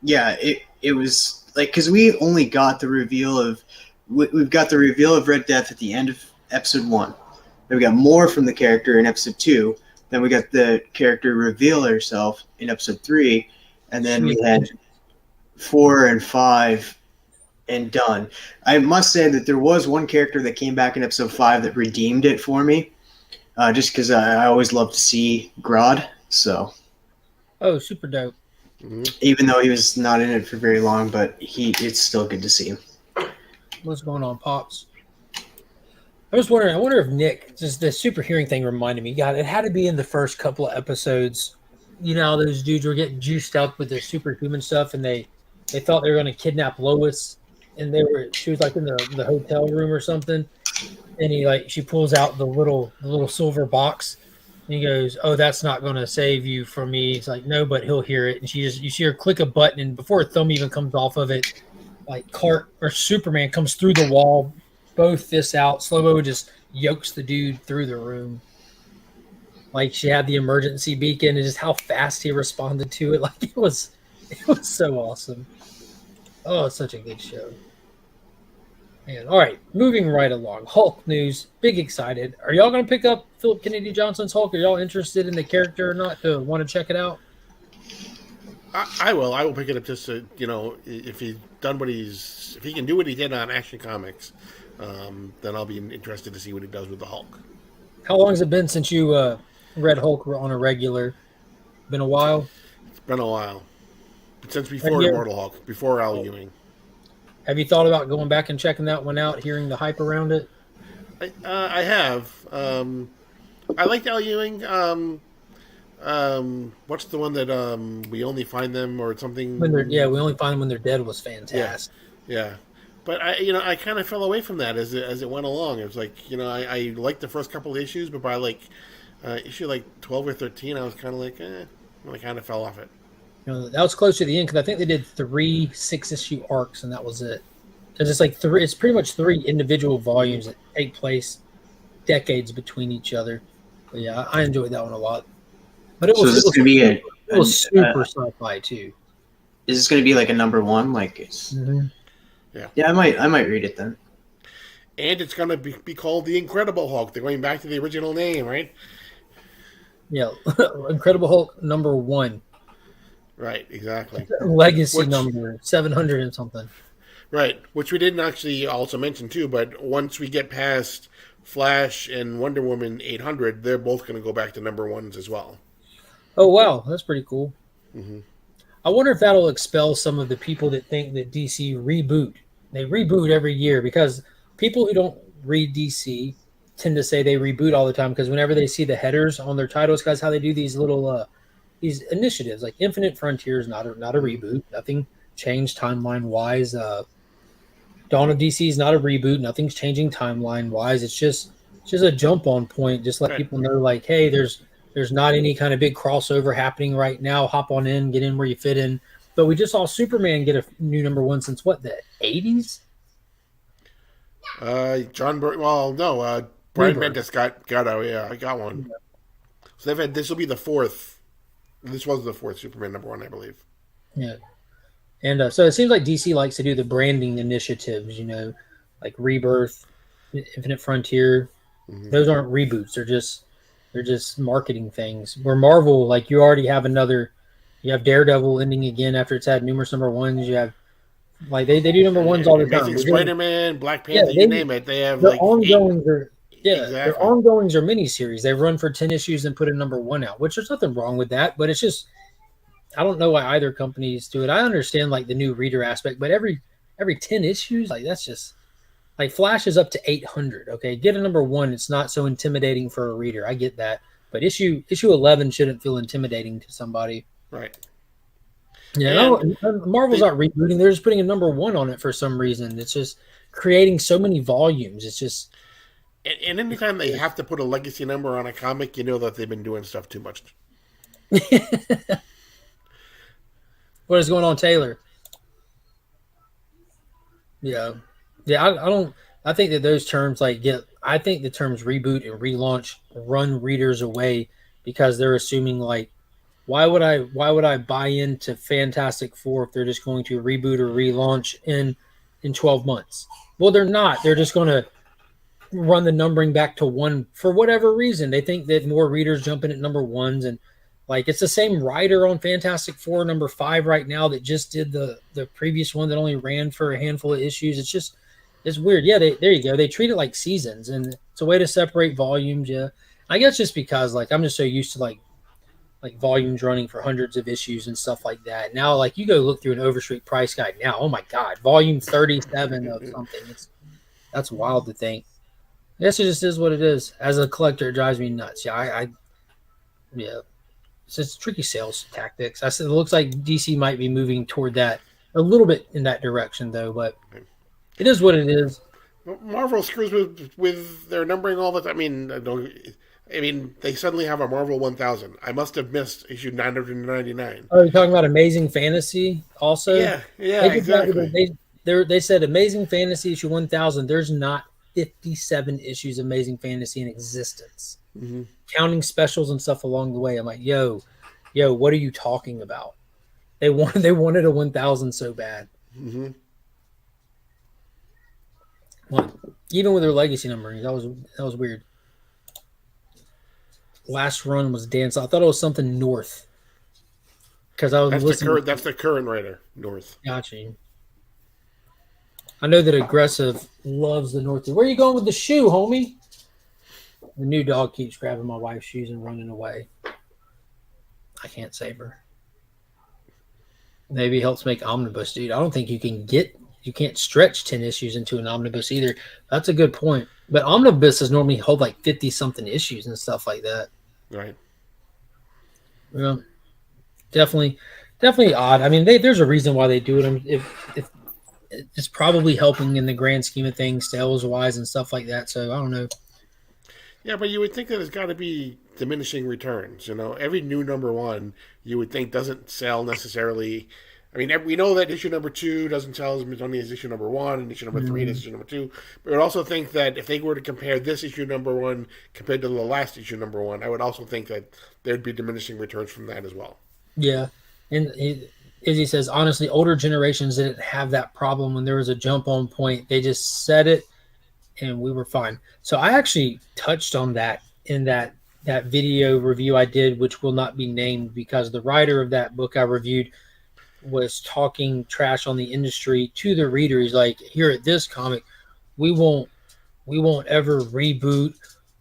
Speaker 3: Yeah, it was like, because we only got the reveal of we've got the reveal of Red Death at the end of episode 1. Then we got more from the character in episode 2. Then we got the character reveal herself in episode 3, and then we had 4 and 5 and done. I must say that there was one character that came back in episode 5 that redeemed it for me, just because I always love to see Grodd. So,
Speaker 1: super dope.
Speaker 2: Mm-hmm.
Speaker 3: Even though he was not in it for very long, but it's still good to see him.
Speaker 1: What's going on, Pops? I was wondering. I wonder if Nick, just the super hearing thing reminded me. God, it had to be in the first couple of episodes. You know, those dudes were getting juiced up with the superhuman stuff, and they thought they were going to kidnap Lois, and she was like in the hotel room or something, and she pulls out the little silver box, and he goes, "Oh, that's not going to save you from me." It's like, "No, but he'll hear it," and you see her click a button, and before her thumb even comes off of it, like Clark or Superman comes through the wall. Both fists out. Slow-mo just yokes the dude through the room. Like, she had the emergency beacon, and just how fast he responded to it. Like, it was so awesome. Oh, it's such a good show. Man, all right, moving right along. Hulk news. Big excited. Are y'all going to pick up Philip Kennedy Johnson's Hulk? Are y'all interested in the character or not to want to check it out?
Speaker 2: I will. I will pick it up just to, if he can do what he did on Action Comics, then I'll be interested to see what he does with the Hulk.
Speaker 1: How long has it been since you read Hulk on a regular? Been a while?
Speaker 2: It's been a while. Since before Immortal Hulk, before Al Ewing.
Speaker 1: Have you thought about going back and checking that one out, hearing the hype around it?
Speaker 2: I have. I liked Al Ewing. What's the one that we only find them or something?
Speaker 1: We only find them when they're dead was fantastic.
Speaker 2: Yeah. But I kind of fell away from that as it went along. It was like, I liked the first couple of issues, but by issue 12 or 13, I was kind of like, eh. Well, they kind of fell off it.
Speaker 1: That was close to the end because I think they did 3 6-issue arcs and that was it. Because it's like three. It's pretty much 3 individual volumes that take place decades between each other. But yeah, I enjoyed that one a lot. But it was,
Speaker 3: So is this going to be
Speaker 1: it was super sci-fi too.
Speaker 3: Is this going to be like a number one? Like it's.
Speaker 1: Mm-hmm.
Speaker 3: Yeah, I might read it then.
Speaker 2: And it's going to be called the Incredible Hulk. They're going back to the original name, right?
Speaker 1: Yeah, Incredible Hulk number 1.
Speaker 2: Right, exactly.
Speaker 1: Legacy number 700 and something.
Speaker 2: Right, which we didn't actually also mention too, but once we get past Flash and Wonder Woman 800, they're both going to go back to number 1s as well.
Speaker 1: Oh, wow. That's pretty cool.
Speaker 2: Mm-hmm.
Speaker 1: I wonder if that'll expel some of the people that think that DC reboot. They reboot every year because people who don't read DC tend to say they reboot all the time because whenever they see the headers on their titles, guys, how they do these little these initiatives like Infinite Frontiers, not a reboot, nothing changed timeline wise. Dawn of DC is not a reboot, nothing's changing timeline wise. It's just a jump on point. Just let people know, like, hey, there's not any kind of big crossover happening right now. Hop on in, get in where you fit in. But we just saw Superman get a new number 1 since what, the 80s?
Speaker 2: Brian Bendis I got one. Yeah. So they've had, this will be the 4th. This was the 4th Superman number 1, I believe.
Speaker 1: Yeah. And so it seems like DC likes to do the branding initiatives, like Rebirth, Infinite Frontier. Mm-hmm. Those aren't reboots. They're just marketing things. Where Marvel, like you already have you have Daredevil ending again after it's had numerous number 1s. You have, like, they do number 1s all the time.
Speaker 2: Amazing Spider-Man, Black Panther, you name it. They have like
Speaker 1: ongoings their ongoings are miniseries. They run for 10 issues and put a number 1 out, which there's nothing wrong with that, but it's just, I don't know why either companies do it. I understand like the new reader aspect, but every 10 issues, like that's just like Flash is up to 800. Okay, get a number 1. It's not so intimidating for a reader. I get that, but issue 11 shouldn't feel intimidating to somebody.
Speaker 2: Right.
Speaker 1: Yeah, Marvel's not rebooting. They're just putting a number 1 on it for some reason. It's just creating so many volumes. It's just.
Speaker 2: And anytime they have to put a legacy number on a comic, you know that they've been doing stuff too much.
Speaker 1: What is going on, Taylor? Yeah. I think that those terms I think the terms reboot and relaunch run readers away because they're assuming like, why would I buy into Fantastic Four if they're just going to reboot or relaunch in 12 months? Well, they're not. They're just going to run the numbering back to 1 for whatever reason. They think that more readers jump in at number 1s, and like it's the same writer on Fantastic Four number 5 right now that just did the previous one that only ran for a handful of issues. It's weird. Yeah, there you go. They treat it like seasons, and it's a way to separate volumes. Yeah, I guess just because like I'm just so used to like volumes running for hundreds of issues and stuff like that. Now, like you go look through an Overstreet price guide now. Oh my God, volume 37 of something. That's wild to think. I guess it just is what it is. As a collector, it drives me nuts. Yeah, yeah. It's just tricky sales tactics. I said it looks like DC might be moving toward that a little bit in that direction, though. But it is what it is.
Speaker 2: Marvel screws with their numbering all the time. I mean, they suddenly have a Marvel 1000. I must have missed issue 999.
Speaker 1: Oh, you're talking about Amazing Fantasy also?
Speaker 2: Yeah, exactly.
Speaker 1: They said Amazing Fantasy issue 1000. There's not 57 issues of Amazing Fantasy in existence, counting specials and stuff along the way. I'm like, yo, what are you talking about? They wanted a 1000 so bad.
Speaker 2: Mm-hmm.
Speaker 1: Well, even with their legacy numbering, that was weird. Last run was Dan. So I thought it was something North because I was listening.
Speaker 2: That's the current writer, North.
Speaker 1: Gotcha. I know that Aggressive loves the North. Where are you going with the shoe, homie? The new dog keeps grabbing my wife's shoes and running away. I can't save her. Maybe it helps make omnibus, dude. I don't think you can't stretch 10 issues into an omnibus either. That's a good point. But omnibuses normally hold like 50-something issues and stuff like that.
Speaker 2: Right.
Speaker 1: Yeah. Definitely odd. I mean, there's a reason why they do it. If it's probably helping in the grand scheme of things, sales wise and stuff like that. So I don't know.
Speaker 2: Yeah, but you would think that there's got to be diminishing returns. Every new number one you would think doesn't sell necessarily. I mean, we know that issue number two doesn't sell as many as issue number one, and issue number three as issue number two. But I would also think that if they were to compare this issue number one compared to the last issue number one, I would also think that there'd be diminishing returns from that as well.
Speaker 1: Yeah, and Izzy says honestly, older generations didn't have that problem when there was a jump on point. They just said it, and we were fine. So I actually touched on that in that video review I did, which will not be named because the writer of that book I reviewed was talking trash on the industry to the reader. He's like, here at this comic, we won't ever reboot.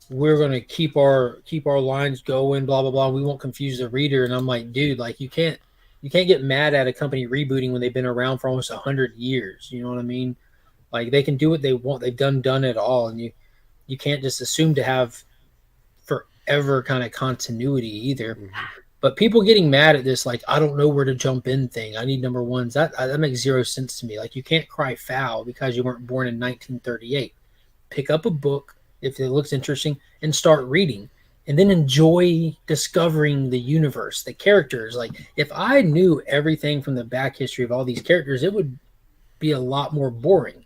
Speaker 1: We're gonna keep our lines going, blah blah blah. We won't confuse the reader. And I'm like, dude, like you can't get mad at a company rebooting when they've been around for almost 100 years. You know what I mean? Like they can do what they want. They've done it all, and you can't just assume to have forever kind of continuity either. Mm-hmm. But people getting mad at this, like, I don't know where to jump in thing. I need number ones. That makes zero sense to me. Like, you can't cry foul because you weren't born in 1938. Pick up a book if it looks interesting and start reading. And then enjoy discovering the universe, the characters. Like, if I knew everything from the back history of all these characters, it would be a lot more boring.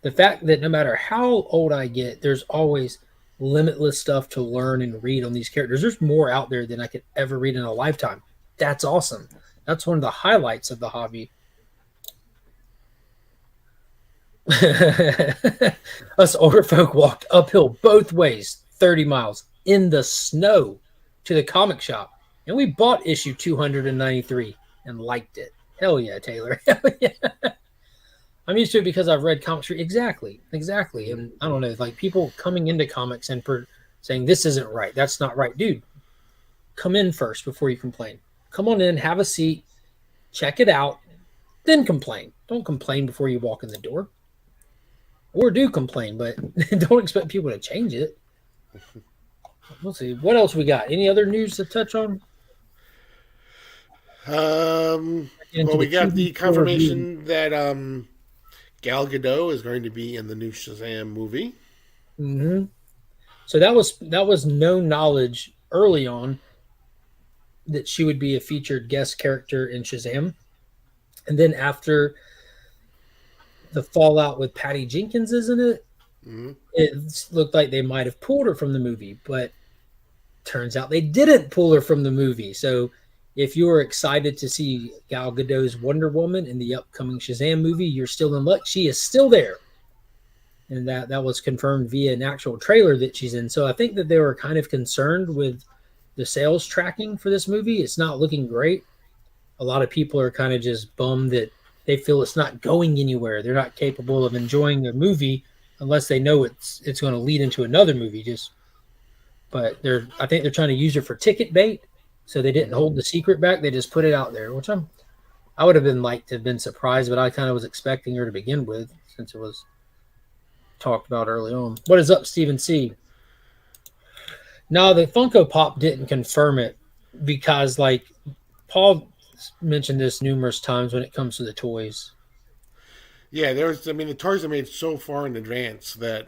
Speaker 1: The fact that no matter how old I get, there's always limitless stuff to learn and read on these characters. There's more out there than I could ever read in a lifetime. That's awesome. That's one of the highlights of the hobby. Us older folk walked uphill both ways, 30 miles in the snow to the comic shop, and we bought issue 293 and liked it. Hell yeah, Taylor. Hell yeah. I'm used to it because I've read comics. Exactly. And I don't know, like people coming into comics and saying this isn't right, that's not right. Dude, come in first before you complain. Come on in, have a seat, check it out, then complain. Don't complain before you walk in the door. Or do complain, but don't expect people to change it. Let's see. What else we got? Any other news to touch on?
Speaker 2: Well, we got the confirmation that Gal Gadot is going to be in the new Shazam movie.
Speaker 1: Mm-hmm. So that was no knowledge early on that she would be a featured guest character in Shazam. And then after the fallout with Patty Jenkins, isn't it? Mm-hmm. It looked like they might have pulled her from the movie, but turns out they didn't pull her from the movie. So if you were excited to see Gal Gadot's Wonder Woman in the upcoming Shazam movie, you're still in luck. She is still there. And that was confirmed via an actual trailer that she's in. So I think that they were kind of concerned with the sales tracking for this movie. It's not looking great. A lot of people are kind of just bummed that they feel it's not going anywhere. They're not capable of enjoying a movie unless they know it's going to lead into another movie. But I think they're trying to use her for ticket bait. So they didn't hold the secret back. They just put it out there, which I would have been like to have been surprised, but I kind of was expecting her to begin with since it was talked about early on. What is up, Stephen C? No, the Funko Pop didn't confirm it because, like, Paul mentioned this numerous times when it comes to the toys.
Speaker 2: Yeah, the toys are made so far in advance that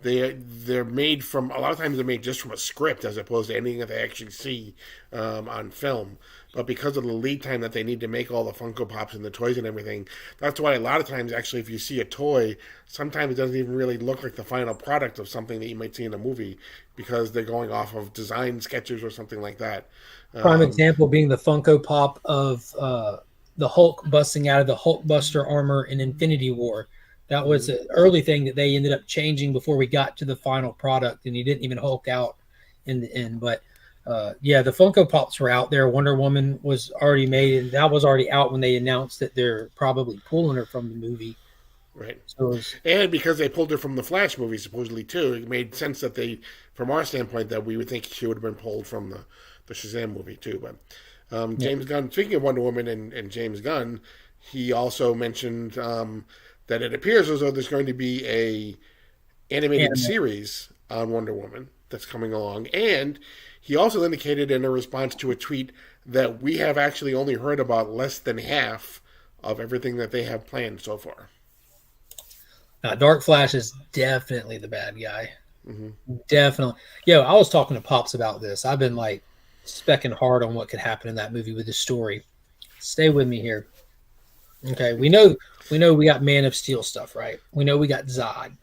Speaker 2: they're made from, a lot of times they're made just from a script as opposed to anything that they actually see on film. But because of the lead time that they need to make all the Funko Pops and the toys and everything, that's why a lot of times actually if you see a toy, sometimes it doesn't even really look like the final product of something that you might see in a movie because they're going off of design sketches or something like that.
Speaker 1: Prime example being the Funko Pop of the Hulk busting out of the Hulkbuster armor in Infinity War. That was an early thing that they ended up changing before we got to the final product, and he didn't even Hulk out in the end. But yeah, the Funko Pops were out there. Wonder Woman was already made, and that was already out when they announced that they're probably pulling her from the movie.
Speaker 2: Right.
Speaker 1: So
Speaker 2: and because they pulled her from the Flash movie, supposedly, too, it made sense that from our standpoint, that we would think she would have been pulled from the Shazam movie, too. But James Gunn, speaking of Wonder Woman and James Gunn, he also mentioned that it appears as though there's going to be a animated series on Wonder Woman that's coming along. And he also indicated in a response to a tweet that we have actually only heard about less than half of everything that they have planned so far.
Speaker 1: Dark Flash is definitely the bad guy. Definitely. Yo, I was talking to Pops about this. I've been like specking hard on what could happen in that movie with the story. Stay with me here. Okay, we know we got Man of Steel stuff, right? We know we got Zod.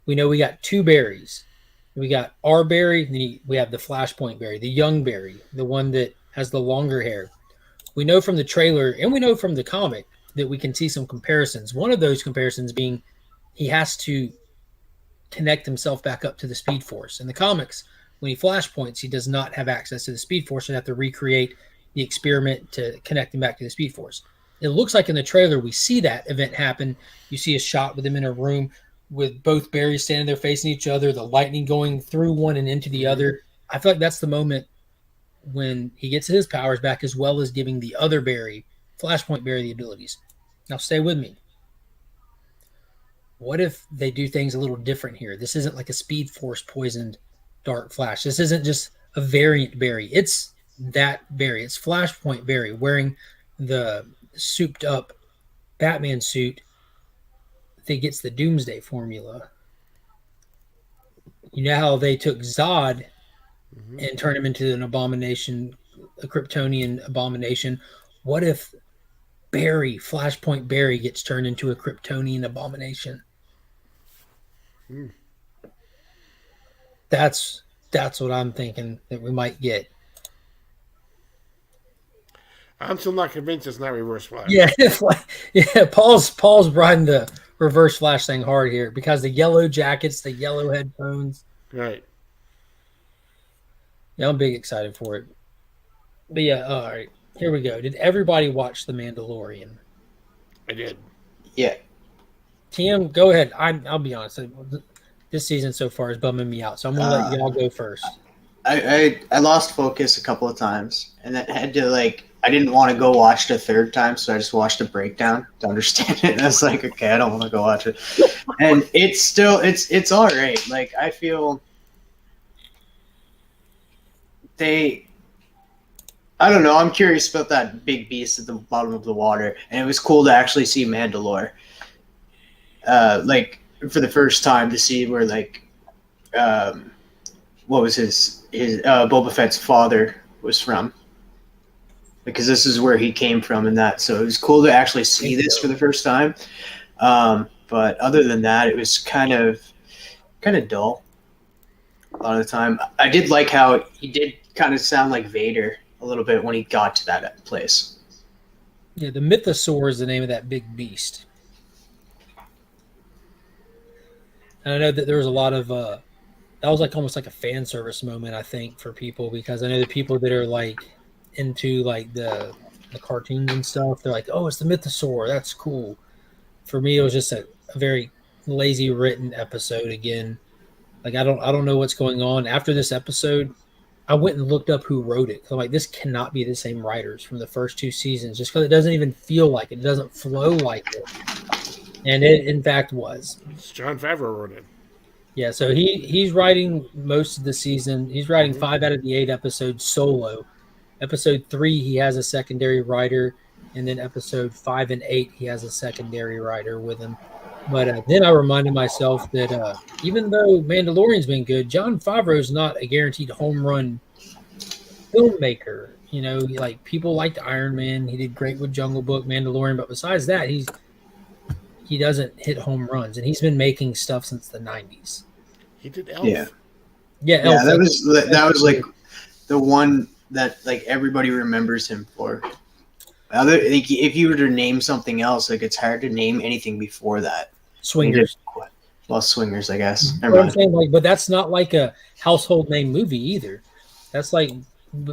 Speaker 1: We know we got two berries. We got our berry, we have the Flashpoint berry, the young berry, the one that has the longer hair. We know from the trailer and we know from the comic that we can see some comparisons. One of those comparisons being he has to connect himself back up to the Speed Force. In the comics, when he flashpoints, he does not have access to the Speed Force and have to recreate the experiment to connect him back to the Speed Force. It looks like in the trailer we see that event happen. You see a shot with him in a room with both berries standing there facing each other, the lightning going through one and into the other. I feel like that's the moment when he gets his powers back, as well as giving the other berry, Flashpoint berry, the abilities. Now, stay with me. What if they do things a little different here? This isn't like a Speed Force poisoned Dark Flash. This isn't just a variant berry. It's that berry. It's Flashpoint berry wearing the souped up Batman suit that gets the Doomsday formula. You know how they took Zod and turned him into an abomination, a Kryptonian abomination? What if Barry, Flashpoint Barry, gets turned into a Kryptonian abomination? That's what I'm thinking that we might get.
Speaker 2: I'm still not convinced it's not Reverse Flash.
Speaker 1: Yeah, yeah. Paul's riding the Reverse Flash thing hard here because the yellow jackets, the yellow headphones.
Speaker 2: Right.
Speaker 1: Yeah, I'm big excited for it. But yeah, all right. Here we go. Did everybody watch The Mandalorian?
Speaker 2: I did.
Speaker 3: Yeah.
Speaker 1: Tim, go ahead. I'll be honest. This season so far is bumming me out, so I'm gonna let y'all go first.
Speaker 3: I lost focus a couple of times, and then had to I didn't want to go watch it a third time, so I just watched a breakdown to understand it. And I was like, okay, I don't want to go watch it. And it's all right. Like, I feel I don't know. I'm curious about that big beast at the bottom of the water, and it was cool to actually see Mandalore. For the first time to see where what was his Boba Fett's father was from, because this is where he came from and that. So it was cool to actually see this for the first time. But other than that, it was kind of dull a lot of the time. I did like how he did kind of sound like Vader a little bit when he got to that place.
Speaker 1: Yeah, the Mythosaur is the name of that big beast. And I know that there was a lot of that was almost like a fan service moment, I think, for people, because I know the people that are into the cartoons and stuff, they're like, oh, it's the Mythosaur, that's cool. For me, it was just a very lazy written episode again. I don't know what's going on. After this episode, I went and looked up who wrote it. I'm like, this cannot be the same writers from the first two seasons, just because it doesn't even feel like it. It doesn't flow like it. And it, in fact, was.
Speaker 2: It's Jon Favreau wrote it.
Speaker 1: Yeah, so he's writing most of the season. He's writing 5 out of the 8 episodes solo. Episode 3, he has a secondary writer. And then episode 5 and 8, he has a secondary writer with him. But then I reminded myself that even though Mandalorian's been good, Jon Favreau's not a guaranteed home run filmmaker. You know, people liked Iron Man. He did great with Jungle Book, Mandalorian. But besides that, he doesn't hit home runs, and he's been making stuff since the 90s.
Speaker 2: He did Elf.
Speaker 3: Yeah,
Speaker 1: Elf,
Speaker 3: that was like the one that everybody remembers him for. If you were to name something else, it's hard to name anything before that.
Speaker 1: Swingers.
Speaker 3: Well, Swingers, I guess.
Speaker 1: What I'm saying, but that's not like a household name movie either. That's like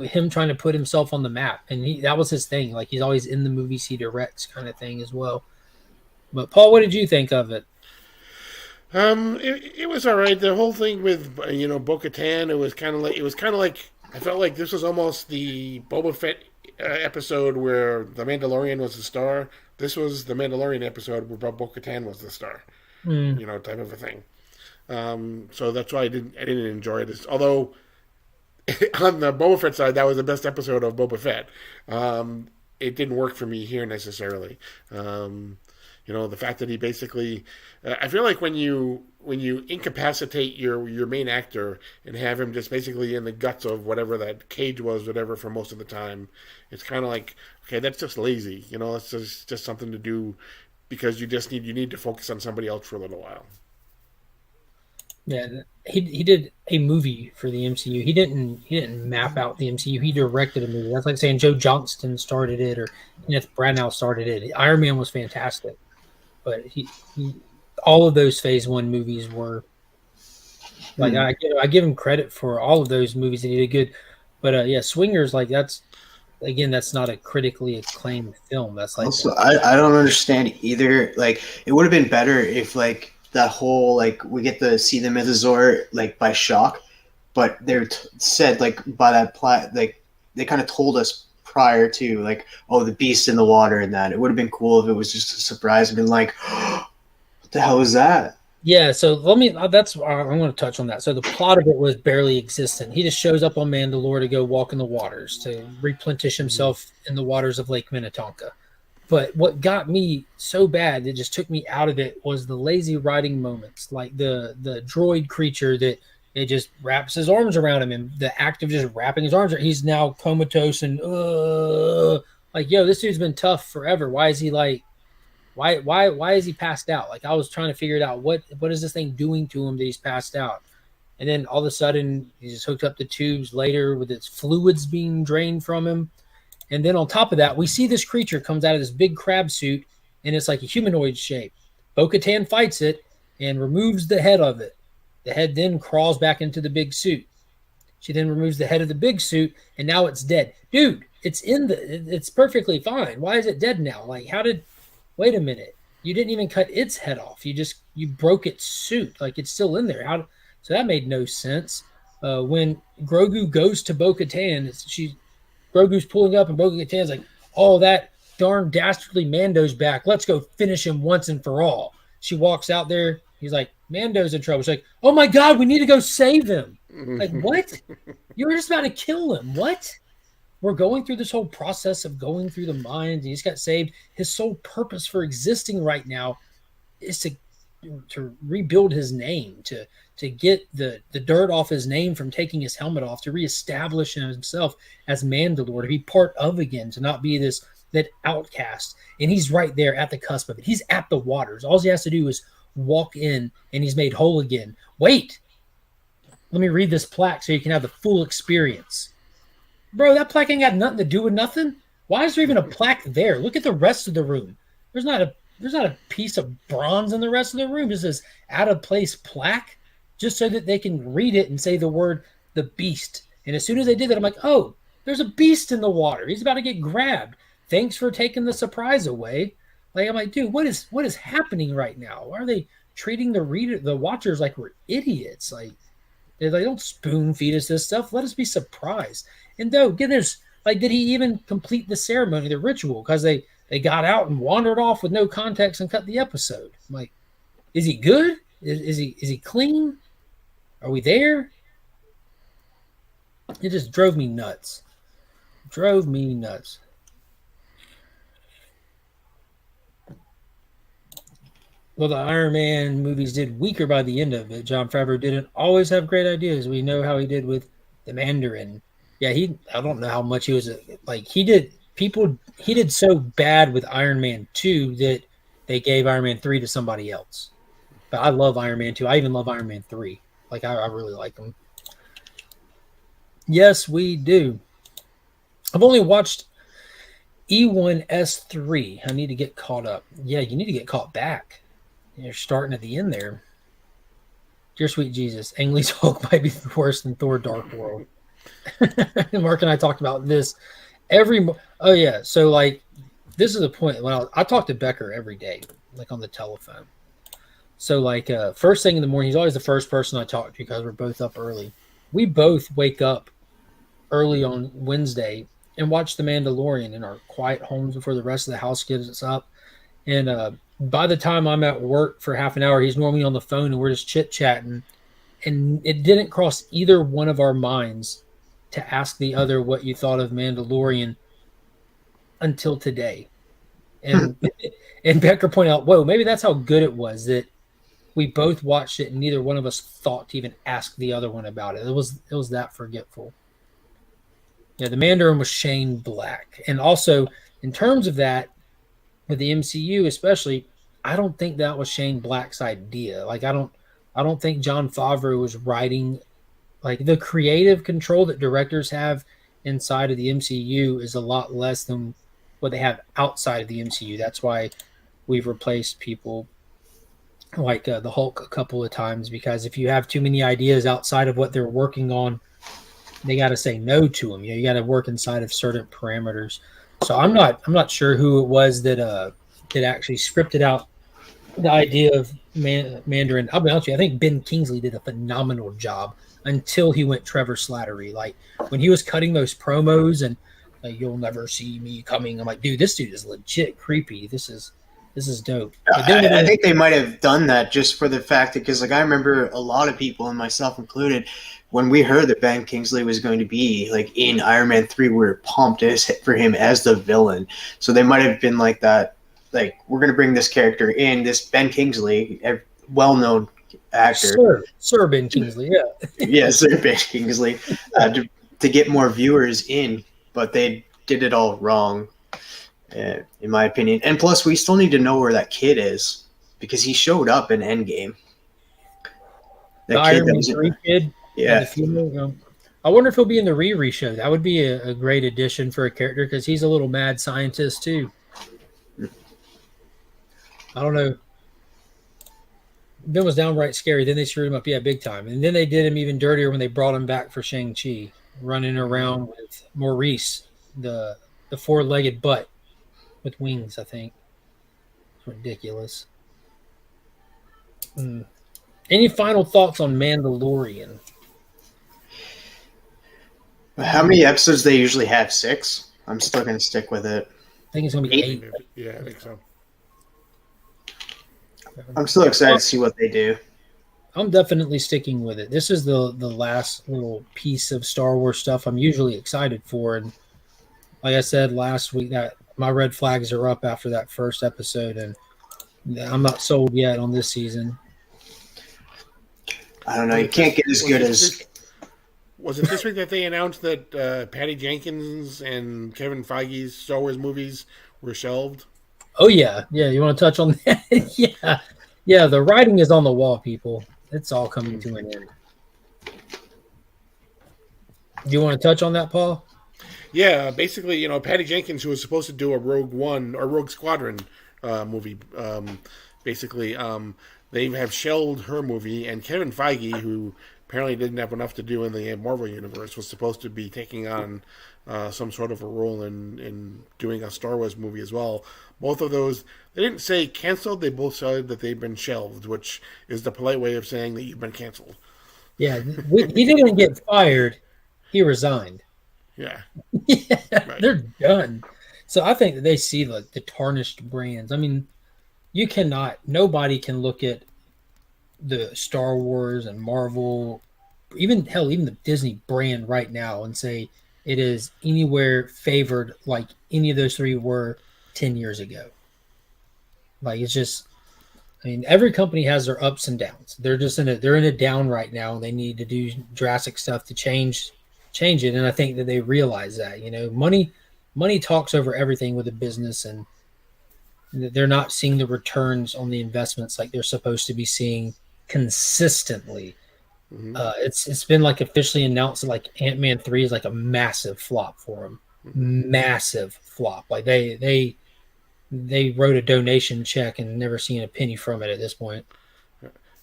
Speaker 1: him trying to put himself on the map, and that was his thing. He's always in the movies he directs, kind of thing as well. But Paul, what did you think of it?
Speaker 2: It was all right. The whole thing with Bo-Katan, it was kind of like I felt like this was almost the Boba Fett episode where the Mandalorian was the star. This was the Mandalorian episode where Bo-Katan was the star. Type of a thing. So that's why I didn't enjoy this. Although on the Boba Fett side, that was the best episode of Boba Fett. It didn't work for me here necessarily. The fact that he basically, I feel like when you incapacitate your main actor and have him just basically in the guts of whatever that cage was, whatever, for most of the time, it's kind of like, okay, that's just lazy. It's just something to do because you need to focus on somebody else for a little while.
Speaker 1: Yeah, he did a movie for the MCU. He didn't map out the MCU. He directed a movie. That's like saying Joe Johnston started it or Kenneth Branagh started it. Iron Man was fantastic, but he all of those Phase One movies were like I give him credit for all of those movies that he did good. But yeah, Swingers that's not a critically acclaimed film. That's like
Speaker 3: Also, I don't understand either. Like, it would have been better if like that whole like we get to see the Mythosaur like by shock, but they're said like by that plot like they kind of told us prior to like the beast in the water and that it would have been cool if it was just a surprise and been like what the hell is that?
Speaker 1: yeah. So let me. That's I'm going to touch on that. So the plot of it was barely existent. He just shows up on Mandalore to go walk in the waters to replenish himself in the waters of Lake Minnetonka. But what got me so bad that just took me out of it was the lazy writing moments, like the droid creature that it just wraps his arms around him, and the act of just wrapping his arms, he's now comatose and like, yo, this dude's been tough forever. Why is he like, why is he passed out? Like, I was trying to figure it out. What is this thing doing to him that he's passed out? And then all of a sudden, he's just hooked up to tubes later with its fluids being drained from him. And then on top of that, we see this creature comes out of this big crab suit, and it's like a humanoid shape. Bo-Katan fights it and removes the head of it. The head then crawls back into the big suit. She then removes the head of the big suit, and now it's dead. Dude, it's perfectly fine. Why is it dead now? Like, wait a minute. You didn't even cut its head off. You broke its suit. Like, it's still in there. So that made no sense. When Grogu goes to Bo-Katan, Grogu's pulling up, and Bo-Katan's like, "Oh, that darn dastardly Mando's back. Let's go finish him once and for all." She walks out there. He's like, "Mando's in trouble." She's like, "Oh my God, we need to go save him." Like, what? You were just about to kill him. What? We're going through this whole process of going through the mines. He just got saved. His sole purpose for existing right now is to rebuild his name, to get the dirt off his name from taking his helmet off, to reestablish himself as Mandalore, to be part of again, to not be that outcast. And he's right there at the cusp of it. He's at the waters. All he has to do is walk in, and he's made whole again. Wait, let me read this plaque so you can have the full experience. Bro, that plaque ain't got nothing to do with nothing. Why is there even a plaque there? Look at the rest of the room. There's not a piece of bronze in the rest of the room. Just this out of place plaque, just so that they can read it and say the word "the beast." And as soon as they did that, I'm like, oh, there's a beast in the water. He's about to get grabbed. Thanks for taking the surprise away. Like, I'm like, dude, what is happening right now? Why are they treating the watchers like we're idiots? Like, they don't spoon feed us this stuff. Let us be surprised. And though, goodness, like, did he even complete the ceremony, the ritual? Because they got out and wandered off with no context and cut the episode. I'm like, is he good? Is he clean? Are we there? It just drove me nuts. Drove me nuts. Well, the Iron Man movies did weaker by the end of it. Jon Favreau didn't always have great ideas. We know how he did with the Mandarin. Yeah, I don't know how much he was like. He did so bad with Iron Man 2 that they gave Iron Man 3 to somebody else. But I love Iron Man 2. I even love Iron Man 3. Like, I really like them. Yes, we do. I've only watched E1S3. I need to get caught up. Yeah, you need to get caught back. You're starting at the end there. Dear sweet Jesus, Ang Lee's Hulk might be worse than Thor Dark World. Mark and I talked about this oh yeah, so like this is the point. When I talk to Becker every day, like on the telephone. So like first thing in the morning, he's always the first person I talk to because we're both up early. We both wake up early on Wednesday and watch The Mandalorian in our quiet homes before the rest of the house gets us up. And by the time I'm at work for half an hour, he's normally on the phone and we're just chit-chatting. And it didn't cross either one of our minds to ask the other what you thought of Mandalorian until today. And and Becker pointed out, whoa, maybe that's how good it was that we both watched it and neither one of us thought to even ask the other one about it. It was that forgetful. Yeah, the Mandarin was Shane Black. And also, in terms of that, with the MCU especially, I don't think that was Shane Black's idea. Like I don't think Jon Favreau was writing, like, the creative control that directors have inside of the MCU is a lot less than what they have outside of the MCU. That's why we've replaced people like the Hulk a couple of times, because if you have too many ideas outside of what they're working on, they got to say no to them. You got to work inside of certain parameters. So I'm not sure who it was that actually scripted out the idea of Mandarin. I'll be honest with you, I think Ben Kingsley did a phenomenal job until he went Trevor Slattery. Like when he was cutting those promos and like, you'll never see me coming. I'm like, dude, this dude is legit creepy. This is dope.
Speaker 3: I think they might have done that just for the fact that, because like I remember a lot of people, and myself included, when we heard that Ben Kingsley was going to be like in Iron Man 3, we were pumped for him as the villain. So they might have been like that, like, we're going to bring this character in, this Ben Kingsley, a well-known actor.
Speaker 1: Sir Ben Kingsley, yeah.
Speaker 3: Yeah, Sir Ben Kingsley, to get more viewers in, but they did it all wrong. In my opinion. And plus, we still need to know where that kid is, because he showed up in Endgame.
Speaker 1: The Iron Man 3 kid?
Speaker 3: Yeah.
Speaker 1: I wonder if he'll be in the Riri show. That would be a great addition for a character, because he's a little mad scientist, too. I don't know. Ben was downright scary. Then they screwed him up, big time. And then they did him even dirtier when they brought him back for Shang-Chi, running around with Maurice, the four-legged butt with wings, I think. It's ridiculous. Any final thoughts on Mandalorian?
Speaker 3: How many episodes they usually have? 6? I'm still going to stick with it.
Speaker 1: I think it's going to be 8.
Speaker 2: Yeah, I think so.
Speaker 3: I'm still excited to see what they do.
Speaker 1: I'm definitely sticking with it. This is the last little piece of Star Wars stuff I'm usually excited for. And like I said last week, that my red flags are up after that first episode, and I'm not sold yet on this season.
Speaker 3: I don't know. You can't get as good as...
Speaker 2: Was it this week that they announced that Patty Jenkins and Kevin Feige's Star Wars movies were shelved?
Speaker 1: Oh, yeah. Yeah, you want to touch on that? Yeah. Yeah, the writing is on the wall, people. It's all coming to an end. Do you want to touch on that, Paul?
Speaker 2: Yeah, basically, Patty Jenkins, who was supposed to do a Rogue One or Rogue Squadron movie, they have shelved her movie, and Kevin Feige, who apparently didn't have enough to do in the Marvel Universe, was supposed to be taking on some sort of a role in doing a Star Wars movie as well. Both of those, they didn't say canceled, they both said that they've been shelved, which is the polite way of saying that you've been canceled.
Speaker 1: Yeah, he didn't get fired, he resigned.
Speaker 2: Yeah.
Speaker 1: Yeah,
Speaker 2: right.
Speaker 1: They're done. So I think that they see the tarnished brands. I mean, nobody can look at the Star Wars and Marvel, even the Disney brand right now and say it is anywhere favored like any of those three were 10 years ago. Like, it's just, I mean, every company has their ups and downs. They're in a down right now, and they need to do drastic stuff to change it. And I think that they realize that, money talks over everything with a business, and they're not seeing the returns on the investments like they're supposed to be seeing consistently. Mm-hmm. It's been like officially announced that like Ant-Man 3 is like a massive flop for them. Mm-hmm. Massive flop. Like they wrote a donation check and never seen a penny from it at this point.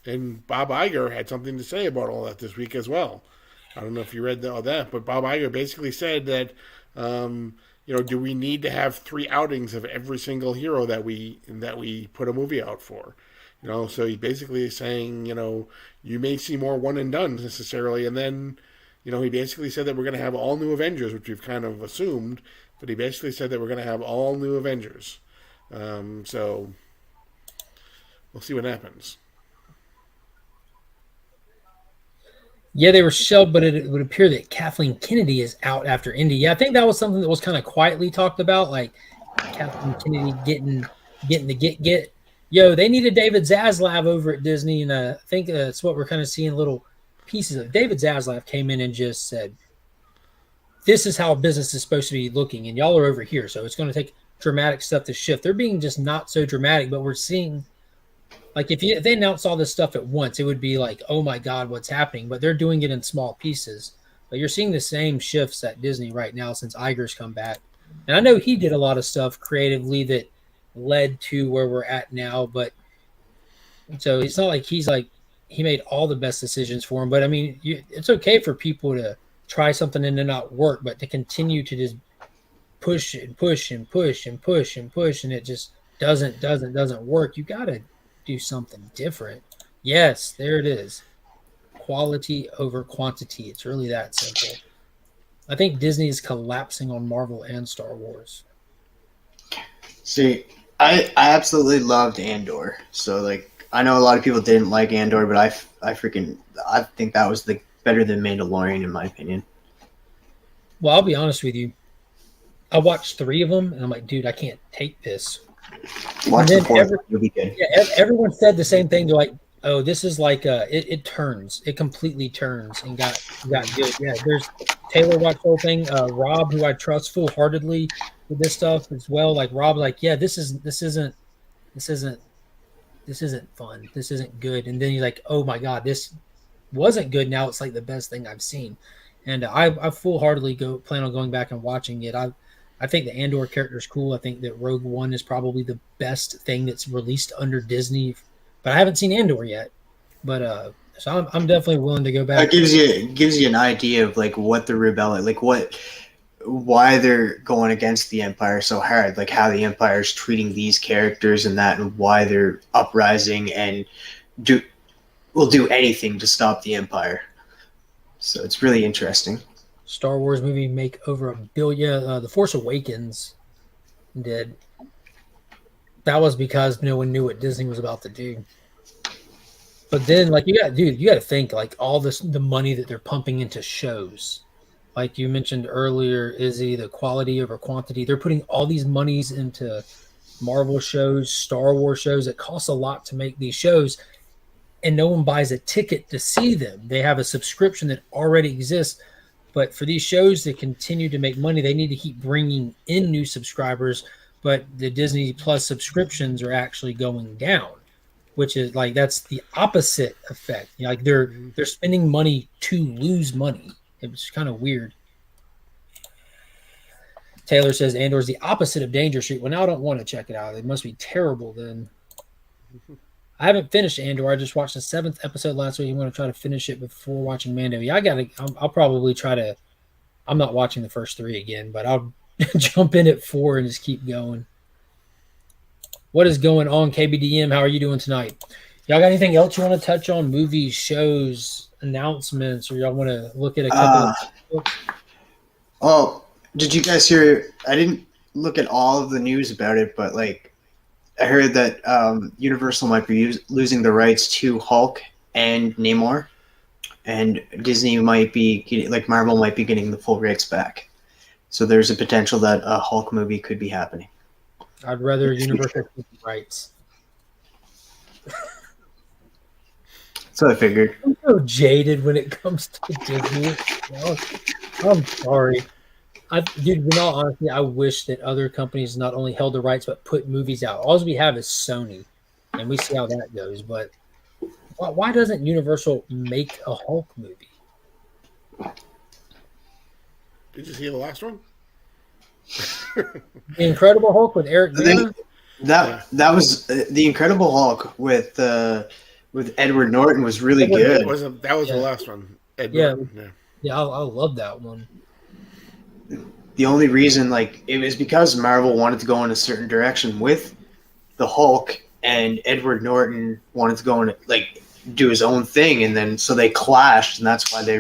Speaker 2: And Bob Iger had something to say about all that this week as well. I don't know if you read all that, but Bob Iger basically said that, do we need to have 3 outings of every single hero that we put a movie out for? So he basically is saying, you may see more one and done necessarily, and then, he basically said that we're going to have all new Avengers, which we've kind of assumed, but he basically said that we're going to have all new Avengers. So we'll see what happens.
Speaker 1: Yeah, they were shelved, but it would appear that Kathleen Kennedy is out after Indy. Yeah, I think that was something that was kind of quietly talked about. Like, Kathleen Kennedy getting the get. Yo, they needed David Zaslav over at Disney, and I think that's what we're kind of seeing little pieces of. David Zaslav came in and just said, "This is how business is supposed to be looking, and y'all are over here, so it's going to take dramatic stuff to shift." They're being just not so dramatic, but we're seeing. Like if they announced all this stuff at once, it would be like, oh my God, what's happening? But they're doing it in small pieces. But you're seeing the same shifts at Disney right now since Iger's come back. And I know he did a lot of stuff creatively that led to where we're at now. But so it's not like he made all the best decisions for him. But I mean, it's okay for people to try something and to not work, but to continue to just push and push and push and push and push, and it just doesn't work. You got to do something different. Yes, there it is. Quality over quantity. It's really that simple. I think Disney is collapsing on Marvel and Star Wars.
Speaker 3: See, I absolutely loved Andor. So like I know a lot of people didn't like Andor, but I think that was better than Mandalorian in my opinion.
Speaker 1: Well, I'll be honest with you. I watched 3 of them, and I'm like, dude, I can't take this.
Speaker 3: Watch the 4th. It'll be good.
Speaker 1: Yeah, everyone said the same thing. They're like, oh, this is like it turns. It completely turns and got good. Yeah, there's Taylor watched the whole thing. Rob, who I trust full-heartedly with this stuff as well. Like Rob, like, yeah, this isn't fun. This isn't good. And then he's like, oh my God, this wasn't good. Now it's like the best thing I've seen. And I full-heartedly plan on going back and watching it. I think the Andor character is cool. I think that Rogue One is probably the best thing that's released under Disney, but I haven't seen Andor yet. But so I'm definitely willing to go back.
Speaker 3: That gives you an idea of like what the rebellion, like why they're going against the Empire so hard, like how the Empire is treating these characters and that, and why they're uprising and will do anything to stop the Empire. So it's really interesting.
Speaker 1: Star Wars movie make over $1 billion. The Force Awakens did. That was because no one knew what Disney was about to do. But then, like, you got to think, like, all the money that they're pumping into shows. Like you mentioned earlier, Izzy, the quality over quantity. They're putting all these monies into Marvel shows, Star Wars shows. It costs a lot to make these shows, and no one buys a ticket to see them. They have a subscription that already exists. But for these shows to continue to make money, they need to keep bringing in new subscribers. But the Disney Plus subscriptions are actually going down, which is like that's the opposite effect. You know, like they're spending money to lose money. It was kind of weird. Taylor says Andor's the opposite of Danger Street. Well, now I don't want to check it out. It must be terrible then. I haven't finished Andor. I just watched the 7th episode last week. I'm going to try to finish it before watching Mando. Yeah, I'll probably try to. I'm not watching the first 3 again, but I'll jump in at 4 and just keep going. What is going on, KBDM? How are you doing tonight? Y'all got anything else you want to touch on? Movies, shows, announcements, or y'all want to look at a couple?
Speaker 3: Oh, did you guys hear? I didn't look at all of the news about it, but like. I heard that Universal might be losing the rights to Hulk and Namor, and Disney might be Marvel might be getting the full rights back. So there's a potential that a Hulk movie could be happening.
Speaker 1: I'd rather Universal keep the rights.
Speaker 3: So I figured.
Speaker 1: I'm so jaded when it comes to Disney. I'm sorry. Dude, in all honesty, I wish that other companies not only held the rights but put movies out. All we have is Sony, and we see how that goes. But why doesn't Universal make a Hulk movie?
Speaker 2: Did you see the last one?
Speaker 1: The Incredible Hulk with Eric Bana?
Speaker 3: That was the Incredible Hulk with Edward Norton was really good.
Speaker 2: That was the last one. Norton.
Speaker 1: Yeah, I love that one.
Speaker 3: The only reason, it was because Marvel wanted to go in a certain direction with the Hulk, and Edward Norton wanted to go in, do his own thing, and then so they clashed, and that's why they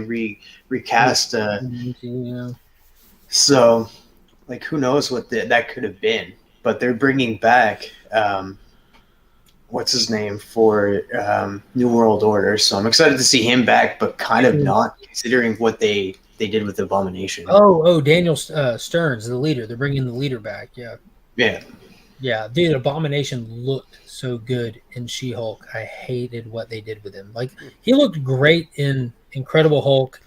Speaker 3: recast. So, who knows what that could have been? But they're bringing back what's his name for New World Order, so I'm excited to see him back, but kind of not, considering what they did with Abomination.
Speaker 1: Oh, Daniel Stearns, the leader. They're bringing the leader back, yeah.
Speaker 3: Yeah.
Speaker 1: Yeah, dude, Abomination looked so good in She-Hulk. I hated what they did with him. Like, he looked great in Incredible Hulk.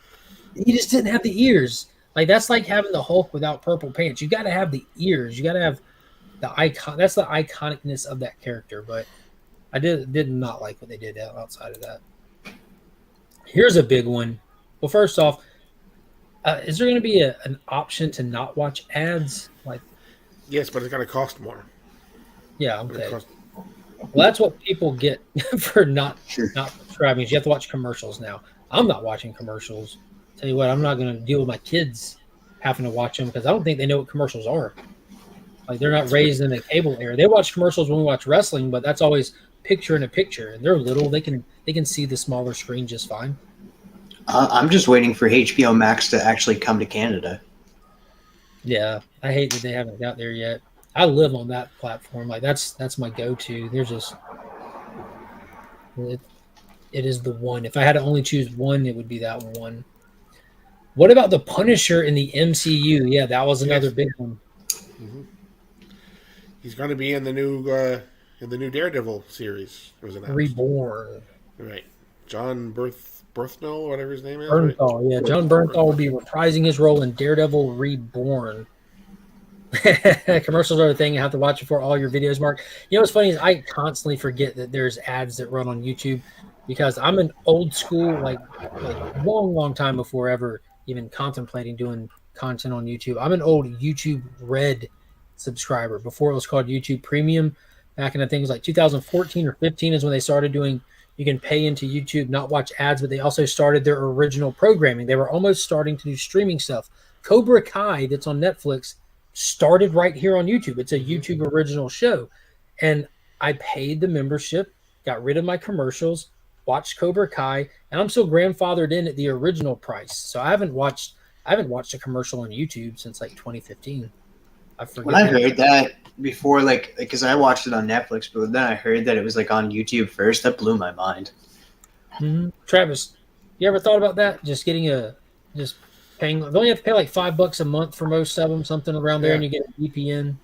Speaker 1: He just didn't have the ears. Like, that's like having the Hulk without purple pants. You got to have the ears. You got to have the icon. That's the iconicness of that character. But I did not like what they did outside of that. Here's a big one. Well, first off, is there going to be an option to not watch ads? Like,
Speaker 2: Yes, but it's going to cost more.
Speaker 1: yeah,
Speaker 2: It's gonna
Speaker 1: okay.
Speaker 2: cost-
Speaker 1: Well, that's what people get for not
Speaker 3: Sure.
Speaker 1: subscribing. Is you have to watch commercials now. I'm not watching commercials. Tell you what, I'm not going to deal with my kids having to watch them because I don't think they know what commercials are. Like they're not raised in the cable era. They watch commercials when we watch wrestling, but that's always picture in a picture. And they're little; they can see the smaller screen just fine.
Speaker 3: I'm just waiting for HBO Max to actually come to Canada.
Speaker 1: Yeah, I hate that they haven't got there yet. I live on that platform. Like that's my go-to. There's just it is the one. If I had to only choose one, it would be that one. What about the Punisher in the MCU? Yeah, that was another big one.
Speaker 2: Mm-hmm. He's going to be in the new Daredevil series. It was announced.
Speaker 1: Reborn.
Speaker 2: Right, John Bernthal, whatever his name is.
Speaker 1: Bernthal,
Speaker 2: right?
Speaker 1: yeah. John Bernthal will be reprising his role in Daredevil Reborn. Commercials are a thing you have to watch before all your videos, Mark. You know what's funny is I constantly forget that there's ads that run on YouTube because I'm an old school, like long time before ever even contemplating doing content on YouTube. I'm an old YouTube Red subscriber before it was called YouTube Premium. Back in I think it was like 2014 or 15 is when they started doing. You can pay into YouTube, not watch ads, but they also started their original programming. They were almost starting to do streaming stuff. Cobra Kai, that's on Netflix, started right here on YouTube. It's a YouTube original show. And I paid the membership, got rid of my commercials, watched Cobra Kai, and I'm still grandfathered in at the original price. So I haven't watched a commercial on YouTube since like 2015.
Speaker 3: When I heard that before, like, because I watched it on Netflix, but then I heard that it was like on YouTube first, that blew my mind.
Speaker 1: Mm-hmm. Travis, you ever thought about that? Just paying. Don't you have to pay like $5 a month for most of them, something around there, and you get a VPN?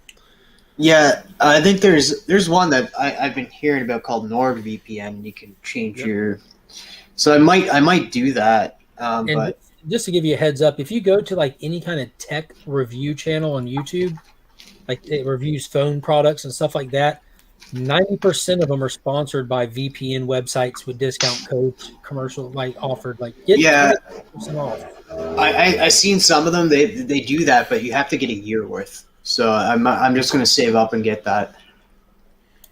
Speaker 3: Yeah, I think there's one that I've been hearing about called NordVPN. You can change your. So I might do that. But
Speaker 1: just to give you a heads up, if you go to like any kind of tech review channel on YouTube, like it reviews phone products and stuff like that, 90% of them are sponsored by VPN websites with discount codes, commercial like offered. Like get 20% off.
Speaker 3: I seen some of them. They do that, but you have to get a year worth. So I'm just gonna save up and get that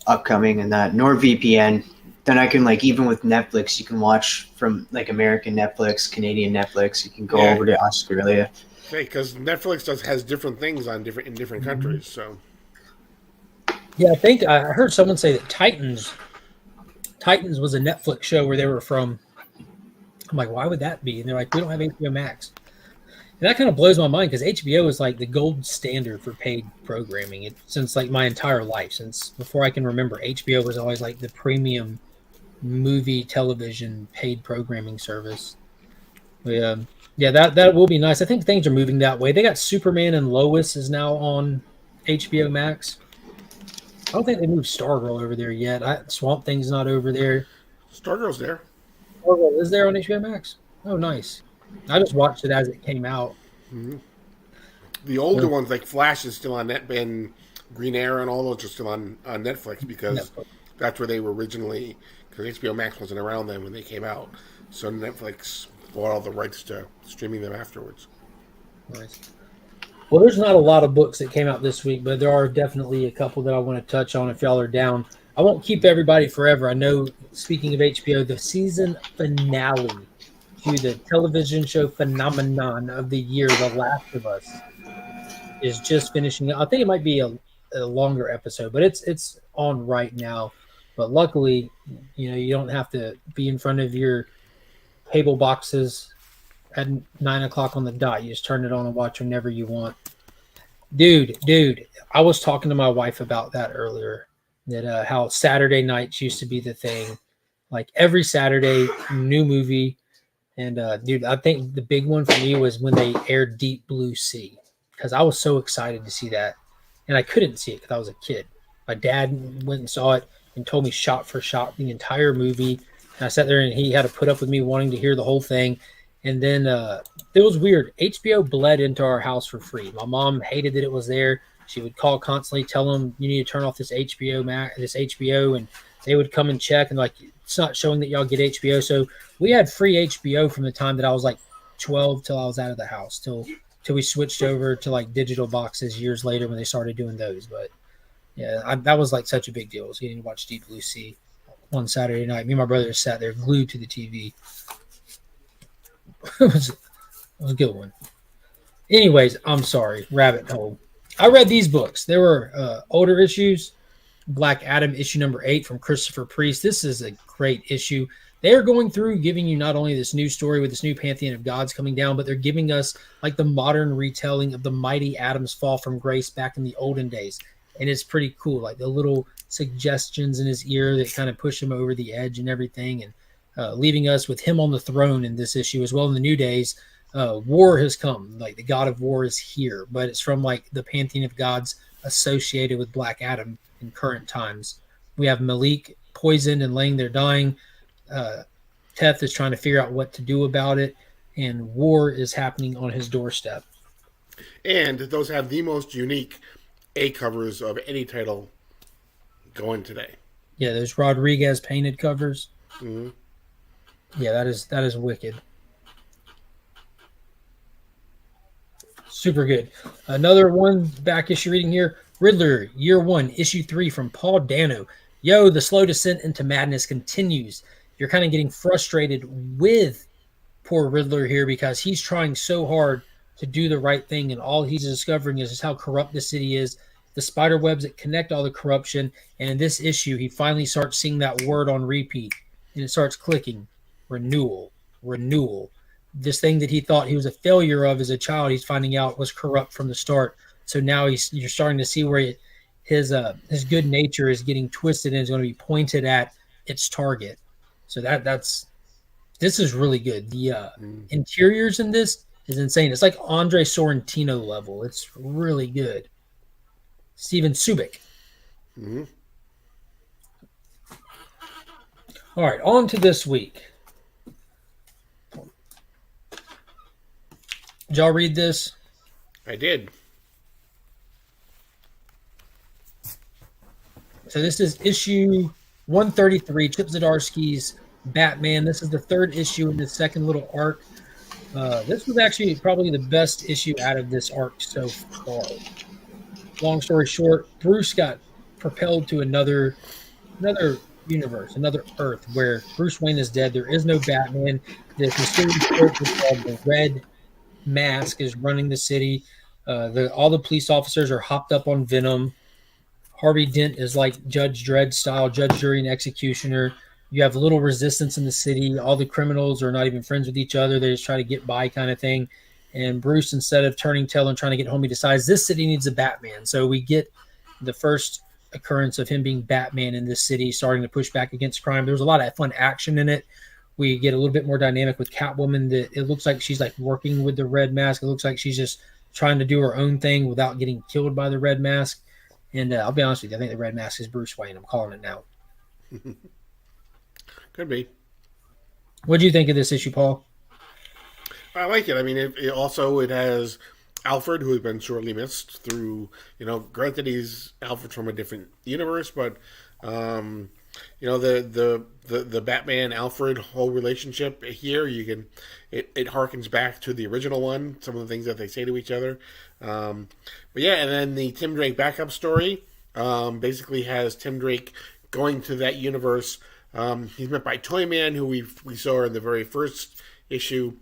Speaker 3: upcoming and that NordVPN. Then I can like even with Netflix, you can watch from like American Netflix, Canadian Netflix. You can go over to Australia.
Speaker 2: Okay, because Netflix has different things in different countries. So
Speaker 1: yeah, I think I heard someone say that Titans was a Netflix show where they were from. I'm like, why would that be? And they're like, we don't have HBO Max. And that kind of blows my mind because HBO is like the gold standard for paid programming since like my entire life. Since before I can remember, HBO was always like the premium movie television paid programming service. Yeah, that will be nice. I think things are moving that way. They got Superman and Lois is now on HBO Max. I don't think they moved Stargirl over there yet. Swamp Thing's not over there.
Speaker 2: Stargirl's there.
Speaker 1: Stargirl is there on HBO Max? Oh, nice. I just watched it as it came out.
Speaker 2: Mm-hmm. The older ones, like Flash, is still on Net, and Green Arrow and all those are still on Netflix because that's where they were originally. Because HBO Max wasn't around then when they came out, so Netflix bought all the rights to streaming them afterwards.
Speaker 1: Nice. Well, there's not a lot of books that came out this week, but there are definitely a couple that I want to touch on if y'all are down. I won't keep everybody forever. I know, speaking of HBO, the season finale to the television show phenomenon of the year, The Last of Us, is just finishing. I think it might be a longer episode, but it's on right now. But luckily, you don't have to be in front of your cable boxes at 9 o'clock on the dot. You just turn it on and watch whenever you want. Dude, I was talking to my wife about that earlier, that how Saturday nights used to be the thing. Like every Saturday, new movie. And dude, I think the big one for me was when they aired Deep Blue Sea, because I was so excited to see that. and I couldn't see it because I was a kid. My dad went and saw it and told me shot for shot the entire movie. And I sat there and he had to put up with me wanting to hear the whole thing. And then it was weird. HBO bled into our house for free. My mom hated that it was there. She would call constantly, tell them you need to turn off this HBO, and they would come and check and like it's not showing that y'all get HBO. So we had free HBO from the time that I was like 12 till I was out of the house till we switched over to like digital boxes years later when they started doing those. But yeah, that was like such a big deal. So getting to watch Deep Blue Sea one Saturday night. Me and my brother just sat there glued to the TV. It was a good one. Anyways, I'm sorry, rabbit hole. I read these books. There were older issues. Black Adam issue number 8 from Christopher Priest. This is a great issue. They're going through giving you not only this new story with this new pantheon of gods coming down, but they're giving us like the modern retelling of the mighty Adam's fall from grace back in the olden days. And it's pretty cool. Like the little suggestions in his ear that kind of push him over the edge and everything. And leaving us with him on the throne in this issue as well. In the New Days, war has come. Like the god of war is here. But it's from like the pantheon of gods associated with Black Adam in current times. We have Malik poisoned and laying there dying. Teth is trying to figure out what to do about it, and war is happening on his doorstep.
Speaker 2: And those have the most unique A covers of any title going today.
Speaker 1: Yeah, those Rodriguez painted covers.
Speaker 2: Mm-hmm.
Speaker 1: Yeah, that is wicked. Super good. Another one back issue reading here. Riddler, Year 1, Issue 3 from Paul Dano. Yo, the slow descent into madness continues. You're kind of getting frustrated with poor Riddler here because he's trying so hard to do the right thing, and all he's discovering is how corrupt the city is, the spider webs that connect all the corruption, and in this issue, he finally starts seeing that word on repeat, and it starts clicking. Renewal. This thing that he thought he was a failure of as a child, he's finding out was corrupt from the start. So now you're starting to see where his good nature is getting twisted and is going to be pointed at its target. So this is really good. The interiors in this is insane. It's like Andre Sorrentino level. It's really good. Steven Subic.
Speaker 2: Mm-hmm.
Speaker 1: All right, on to this week. Did y'all read this?
Speaker 2: I did.
Speaker 1: So this is issue 133, Chip Zdarsky's Batman. This is the third issue in the second little arc. This was actually probably the best issue out of this arc so far. Long story short, Bruce got propelled to another universe, another Earth, where Bruce Wayne is dead. There is no Batman. The mysterious force called the Red Mask is running the city. All the police officers are hopped up on Venom. Harvey Dent is like Judge Dredd style, judge, jury, and executioner. You have little resistance in the city. All the criminals are not even friends with each other. They just try to get by kind of thing. And Bruce, instead of turning tail and trying to get home, he decides this city needs a Batman. So we get the first occurrence of him being Batman in this city, starting to push back against crime. There was a lot of fun action in it. We get a little bit more dynamic with Catwoman. That it looks like she's like working with the Red Mask. It looks like she's just trying to do her own thing without getting killed by the Red Mask. And I'll be honest with you, I think the Red Mask is Bruce Wayne. I'm calling it now.
Speaker 2: Could be.
Speaker 1: What do you think of this issue, Paul?
Speaker 2: I like it. I mean, it has Alfred, who has been sorely missed through, granted he's Alfred from a different universe, but, the Batman Alfred whole relationship here, it harkens back to the original one, some of the things that they say to each other. But yeah, and then the Tim Drake backup story basically has Tim Drake going to that universe. He's met by Toyman, who we saw in the very first issue.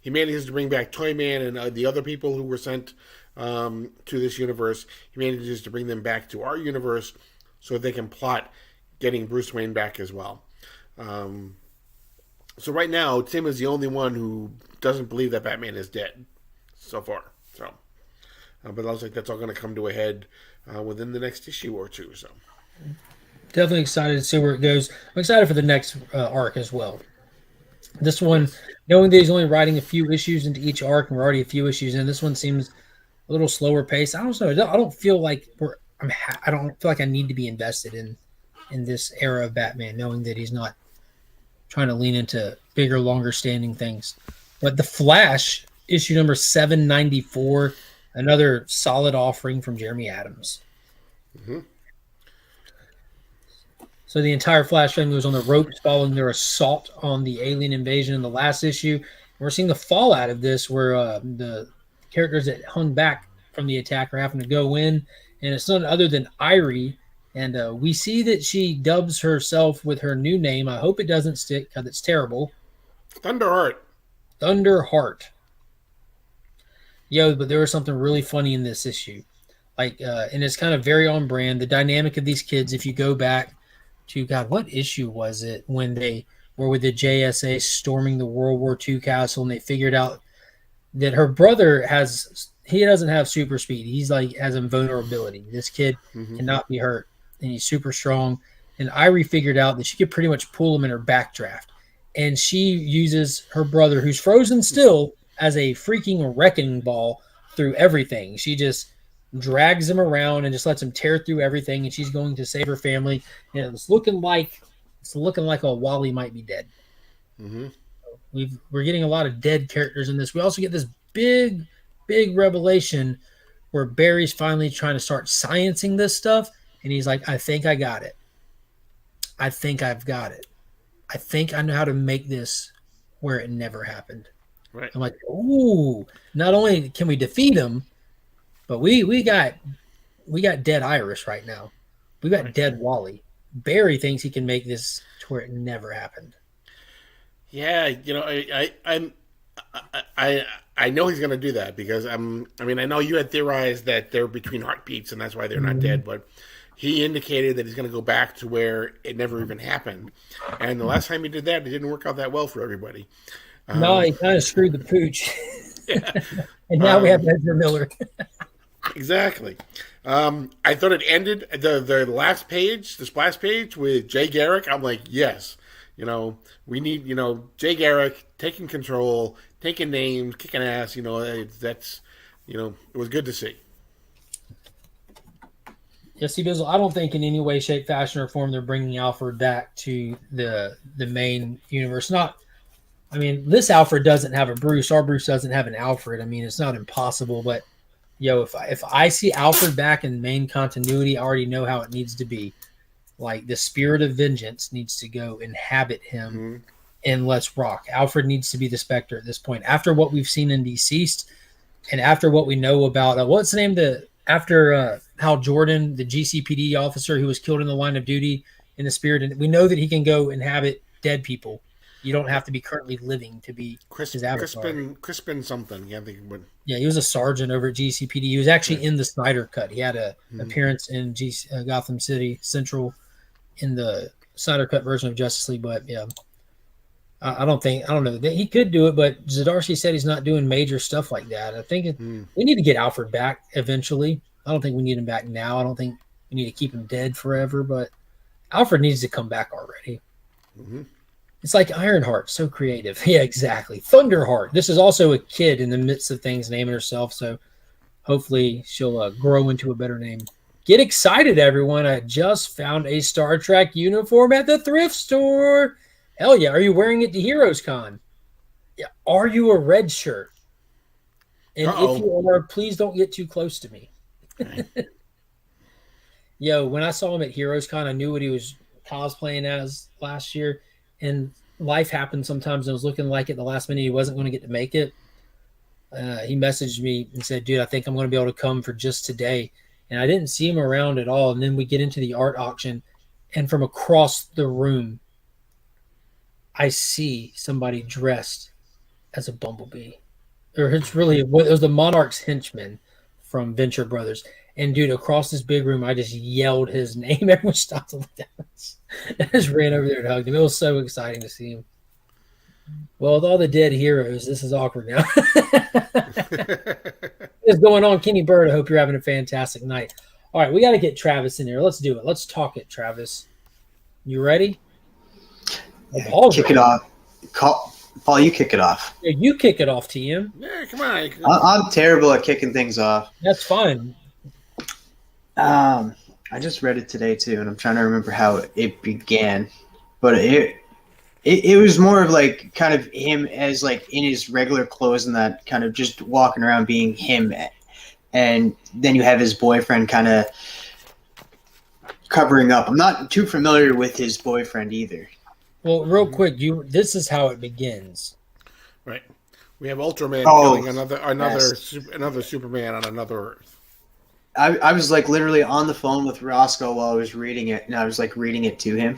Speaker 2: He manages to bring back Toyman and the other people who were sent to this universe. He manages to bring them back to our universe so they can plot getting Bruce Wayne back as well. So right now, Tim is the only one who doesn't believe that Batman is dead so far. So, but it looks like that's all going to come to a head within the next issue or two. So,
Speaker 1: definitely excited to see where it goes. I'm excited for the next arc as well. This one, knowing that he's only writing a few issues into each arc, and we're already a few issues in, this one seems a little slower pace. I don't know. I don't feel like I don't feel like I need to be invested in this era of Batman, knowing that he's not trying to lean into bigger, longer standing things. But the Flash issue number 794, another solid offering from Jeremy Adams.
Speaker 2: Mm-hmm.
Speaker 1: So the entire Flash family was on the ropes following their assault on the alien invasion in the last issue. We're seeing the fallout of this, where the characters that hung back from the attack are having to go in, and it's none other than Irie. And we see that she dubs herself with her new name. I hope it doesn't stick because it's terrible.
Speaker 2: Thunderheart.
Speaker 1: Thunderheart. Yo, but there was something really funny in this issue. And it's kind of very on brand. The dynamic of these kids, if you go back to, God, what issue was it when they were with the JSA storming the World War II castle and they figured out that her brother doesn't have super speed. He's has invulnerability. This kid cannot be hurt, and he's super strong. And Irie figured out that she could pretty much pull him in her backdraft. And she uses her brother, who's frozen still, as a freaking wrecking ball through everything. She just drags him around and just lets him tear through everything, and she's going to save her family. And it's looking like a Wally might be dead.
Speaker 2: Mm-hmm.
Speaker 1: We're getting a lot of dead characters in this. We also get this big revelation where Barry's finally trying to start sciencing this stuff, and he's like, I think I got it. I think I've got it. I think I know how to make this where it never happened.
Speaker 2: Right.
Speaker 1: I'm like, ooh, not only can we defeat him, but we got dead Iris right now. We got dead Wally. Barry thinks he can make this to where it never happened.
Speaker 2: Yeah, I know he's going to do that because I know you had theorized that they're between heartbeats and that's why they're not dead, but he indicated that he's going to go back to where it never even happened. And the last time he did that, it didn't work out that well for everybody.
Speaker 1: No, he kind of screwed the pooch.
Speaker 2: Yeah.
Speaker 1: And now we have Ezra Miller.
Speaker 2: Exactly. I thought it ended the last page, the splash page with Jay Garrick. I'm like, yes, we need, Jay Garrick taking control, taking names, kicking ass. That's it was good to see.
Speaker 1: Yes, he does. I don't think in any way, shape, fashion, or form they're bringing Alfred back to the main universe. This Alfred doesn't have a Bruce. Our Bruce doesn't have an Alfred. It's not impossible, but if I see Alfred back in main continuity, I already know how it needs to be. Like, the spirit of vengeance needs to go inhabit him and let's rock. Alfred needs to be the Spectre at this point. After what we've seen in Deceased, and after what we know about what's the name, after Hal Jordan, the GCPD officer who was killed in the line of duty in the spirit, and we know that he can go inhabit dead people. You don't have to be currently living to be his avatar.
Speaker 2: Crispin something. Yeah, I think it would.
Speaker 1: Yeah, he was a sergeant over at GCPD. He was actually in the Snyder Cut. He had an appearance in Gotham City Central in the Snyder Cut version of Justice League. But yeah, I don't know. He could do it, but Zdarsky said he's not doing major stuff like that. I think we need to get Alfred back eventually. I don't think we need him back now. I don't think we need to keep him dead forever, but Alfred needs to come back already.
Speaker 2: Mm-hmm.
Speaker 1: It's like Ironheart, so creative. Yeah, exactly. Thunderheart. This is also a kid in the midst of things naming herself, so hopefully she'll grow into a better name. Get excited, everyone. I just found a Star Trek uniform at the thrift store. Hell yeah. Are you wearing it to Heroes Con? Yeah. Are you a red shirt? And if you are, please don't get too close to me.
Speaker 2: Okay.
Speaker 1: Yo, when I saw him at Heroes Con, I knew what he was cosplaying as last year. And life happened sometimes. And it was looking like at the last minute he wasn't going to get to make it. He messaged me and said, dude, I think I'm going to be able to come for just today. And I didn't see him around at all. And then we get into the art auction. And from across the room, I see somebody dressed as a bumblebee. Or it was the Monarch's henchman from Venture Brothers. And dude, across this big room, I just yelled his name. Everyone stopped to look at us. I just ran over there and hugged him. It was so exciting to see him. Well, with all the dead heroes, this is awkward now. What's going on, Kenny Bird? I hope you're having a fantastic night. All right, we got to get Travis in here. Let's do it. Let's talk it, Travis. You ready?
Speaker 3: Yeah, kick it off. Paul, you kick it off.
Speaker 1: Yeah, you kick it off, TM.
Speaker 2: Yeah, come on.
Speaker 3: I'm terrible at kicking things off.
Speaker 1: That's fine.
Speaker 3: I just read it today too, and I'm trying to remember how it began. But it was more of like kind of him as like in his regular clothes and that kind of just walking around being him, and then you have his boyfriend kind of covering up. I'm not too familiar with his boyfriend either.
Speaker 1: Well, real quick, this is how it begins.
Speaker 2: Right. We have Ultraman
Speaker 3: Oh,
Speaker 2: killing another Superman on another Earth.
Speaker 3: I was like literally on the phone with Roscoe while I was reading it, and I was like reading it to him.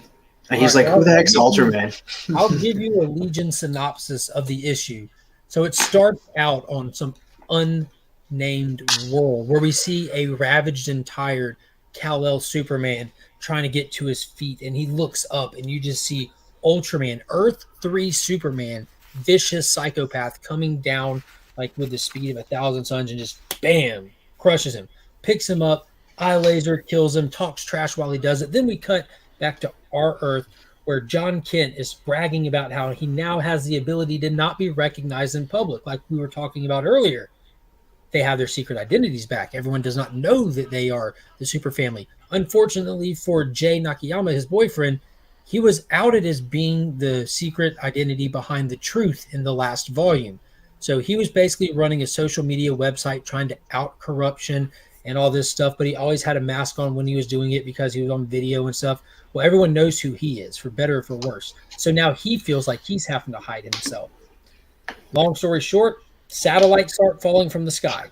Speaker 3: And he's like, "Who the heck's Ultraman?"
Speaker 1: I'll give you a Legion synopsis of the issue. So it starts out on some unnamed world where we see a ravaged and tired Kal-El Superman trying to get to his feet, and he looks up, and you just see Ultraman, Earth 3 Superman, vicious psychopath coming down like with the speed of 1,000 suns, and just bam, crushes him, picks him up, eye laser, kills him, talks trash while he does it. Then we cut back to our Earth, where John Kent is bragging about how he now has the ability to not be recognized in public, like we were talking about earlier. They have their secret identities back. Everyone does not know that they are the super family. Unfortunately for Jay Nakayama, his boyfriend, he was outed as being the secret identity behind the truth in the last volume. So he was basically running a social media website trying to out corruption and all this stuff, but he always had a mask on when he was doing it because he was on video and stuff. Well, everyone knows who he is, for better or for worse. So now he feels like he's having to hide himself. Long story short, satellites start falling from the sky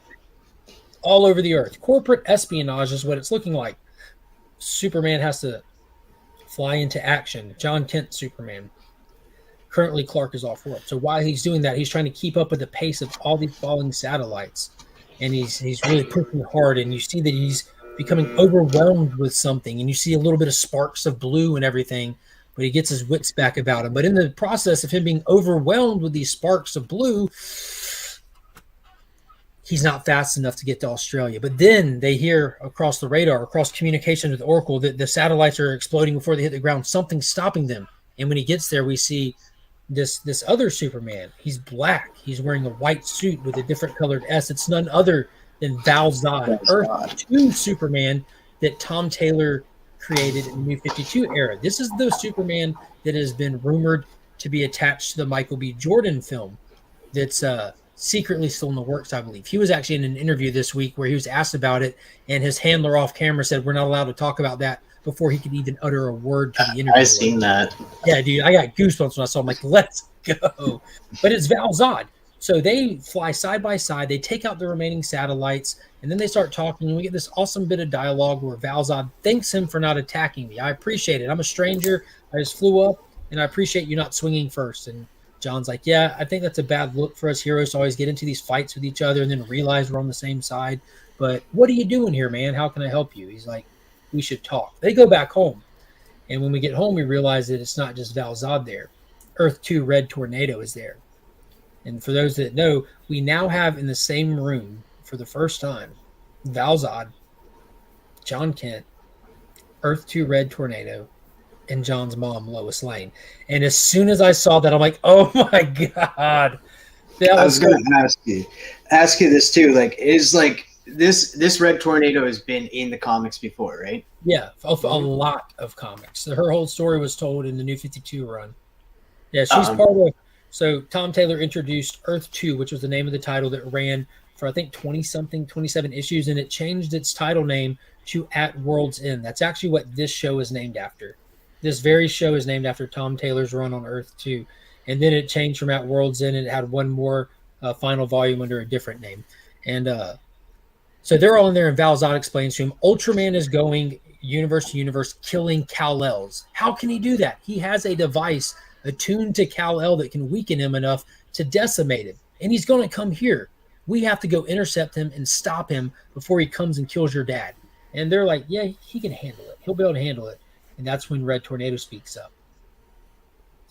Speaker 1: all over the Earth. Corporate espionage is what it's looking like. Superman has to fly into action. John Kent Superman. Currently, Clark is off world. So while he's doing that, he's trying to keep up with the pace of all these falling satellites. And he's really pushing hard, and you see that he's becoming overwhelmed with something, and you see a little bit of sparks of blue and everything, but he gets his wits back about him. But in the process of him being overwhelmed with these sparks of blue, he's not fast enough to get to Australia. But then they hear across the radar, across communication with Oracle, that the satellites are exploding before they hit the ground. Something's stopping them. And when he gets there, we see this other Superman. He's black. He's wearing a white suit with a different colored S. It's none other than Val Zod, Earth 2 Superman that Tom Taylor created in the New 52 era. This is the Superman that has been rumored to be attached to the Michael B. Jordan film that's secretly still in the works, I believe. He was actually in an interview this week where he was asked about it, and his handler off camera said, "We're not allowed to talk about that," before he could even utter a word to the interview.
Speaker 3: I've seen that.
Speaker 1: Yeah, dude, I got goosebumps when I saw him. Like, let's go. But it's Val Zod. So they fly side by side. They take out the remaining satellites, and then they start talking, and we get this awesome bit of dialogue where Val Zod thanks him for not attacking me. I appreciate it. I'm a stranger. I just flew up, and I appreciate you not swinging first. And John's like, yeah, I think that's a bad look for us heroes to always get into these fights with each other and then realize we're on the same side. But what are you doing here, man? How can I help you? He's like, we should talk. They go back home. And when we get home, we realize that it's not just Val Zod there. Earth 2 Red Tornado is there. And for those that know, we now have in the same room for the first time Val Zod, John Kent, Earth 2 Red Tornado, and John's mom, Lois Lane. And as soon as I saw that, I'm like, oh my God.
Speaker 3: I was going to ask you this too. Like, is like this Red Tornado has been in the comics before, right?
Speaker 1: Yeah, a lot of comics. Her whole story was told in the New 52 run. Yeah, she's part of. So Tom Taylor introduced Earth 2, which was the name of the title that ran for, I think, 27 issues, and it changed its title name to At World's End. That's actually what this show is named after. This very show is named after Tom Taylor's run on Earth 2. And then it changed from At World's End, and it had one more final volume under a different name. And so they're all in there, and Val Zod explains to him, Ultraman is going universe to universe killing Kal-Els. How can he do that? He has a device attuned to Kal-El that can weaken him enough to decimate him. And he's going to come here. We have to go intercept him and stop him before he comes and kills your dad. And they're like, yeah, he can handle it. He'll be able to handle it. And that's when Red Tornado speaks up.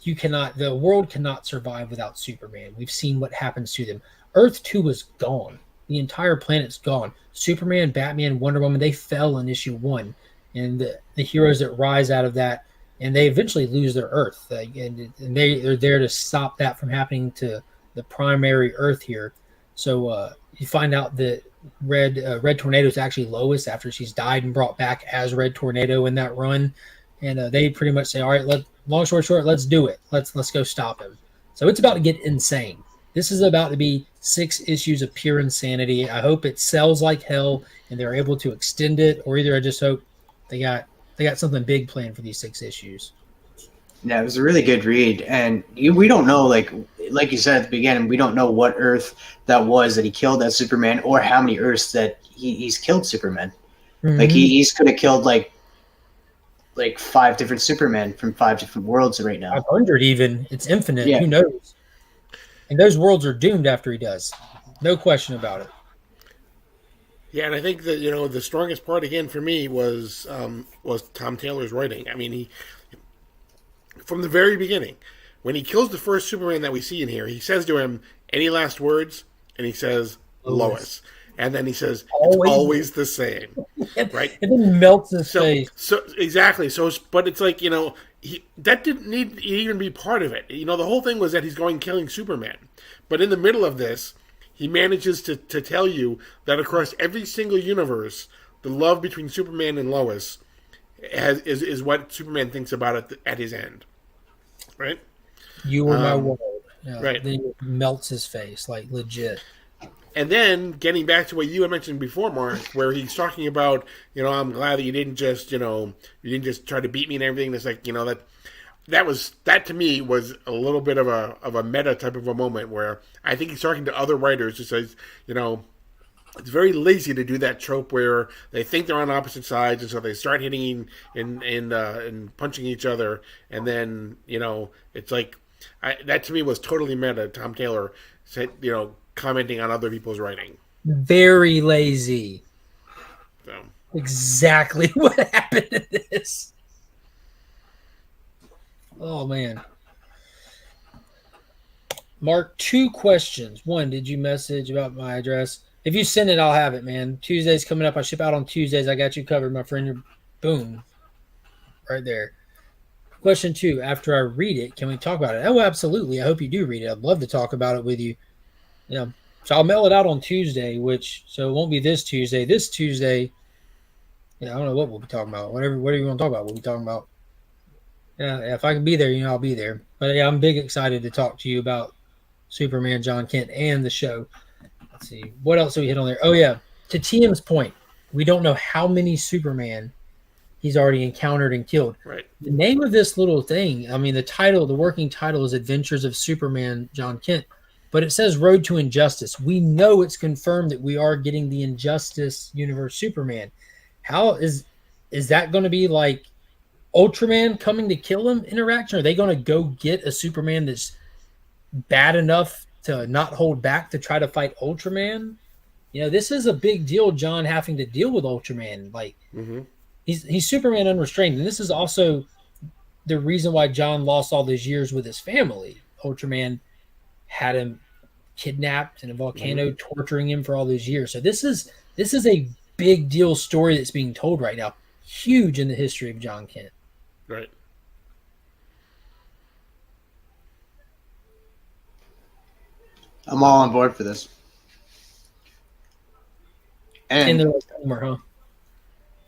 Speaker 1: The world cannot survive without Superman. We've seen what happens to them. Earth 2 is gone. The entire planet's gone. Superman, Batman, Wonder Woman, they fell in issue 1. And the heroes that rise out of that and they eventually lose their Earth, and they're there to stop that from happening to the primary Earth here. So you find out that Red Tornado is actually Lois after she's died and brought back as Red Tornado in that run, and they pretty much say, "All right, long story short, let's do it. Let's go stop him." So it's about to get insane. This is about to be 6 issues of pure insanity. I hope it sells like hell and they're able to extend it, or either I just hope they got something big planned for these 6 issues.
Speaker 3: Yeah, it was a really good read, and we don't know, like you said at the beginning, we don't know what Earth that was that he killed that Superman, or how many Earths that he's killed Superman. Mm-hmm. Like he's could have killed like 5 different Supermen from 5 different worlds right now.
Speaker 1: 500 even. It's infinite. Yeah. Who knows? And those worlds are doomed after he does. No question about it.
Speaker 2: Yeah, and I think that the strongest part again for me was Tom Taylor's writing. I mean, he from the very beginning, when he kills the first Superman that we see in here, he says to him, "Any last words?" And he says, "Lois." And then he says, "It's always the same," right?
Speaker 1: And then melts his face.
Speaker 2: So exactly. So, but it's like that didn't need to even be part of it. The whole thing was that he's going killing Superman, but in the middle of this, he manages to tell you that across every single universe, the love between Superman and Lois is what Superman thinks about at his end, right?
Speaker 1: You were my world,
Speaker 2: right?
Speaker 1: Then it melts his face, like legit.
Speaker 2: And then getting back to what you had mentioned before, Mark, where he's talking about, I'm glad that you didn't just try to beat me and everything. It's like, that to me was a little bit of a meta type of a moment where I think he's talking to other writers who says, it's very lazy to do that trope where they think they're on opposite sides, and so they start hitting and punching each other, and then it's like that to me was totally meta. Tom Taylor said, commenting on other people's writing.
Speaker 1: Very lazy.
Speaker 2: So.
Speaker 1: Exactly what happened in this. Oh man. Mark, 2 questions. 1, did you message about my address? If you send it, I'll have it, man. Tuesday's coming up. I ship out on Tuesdays. I got you covered, my friend. Boom. Right there. Question 2, after I read it, can we talk about it? Oh, absolutely. I hope you do read it. I'd love to talk about it with you. Yeah. So I'll mail it out on Tuesday, so it won't be this Tuesday. This Tuesday, I don't know what we'll be talking about. Whatever you want to talk about, we'll be talking about. Yeah, if I can be there, I'll be there. But yeah, I'm big excited to talk to you about Superman, John Kent, and the show. Let's see. What else do we hit on there? Oh, yeah. To TM's point, we don't know how many Superman he's already encountered and killed.
Speaker 2: Right.
Speaker 1: The name of this little thing, the working title is Adventures of Superman, John Kent. But it says Road to Injustice. We know it's confirmed that we are getting the Injustice Universe Superman. How is that going to be like Ultraman coming to kill him interaction? Are they going to go get a Superman that's bad enough to not hold back to try to fight Ultraman? This is a big deal, John having to deal with Ultraman. Like, he's Superman unrestrained. And this is also the reason why John lost all those years with his family. Ultraman had him kidnapped in a volcano, torturing him for all those years. So this is a big deal story that's being told right now. Huge in the history of John Kent.
Speaker 2: Right.
Speaker 3: I'm all on board for this. And
Speaker 1: in there like swimwear, huh?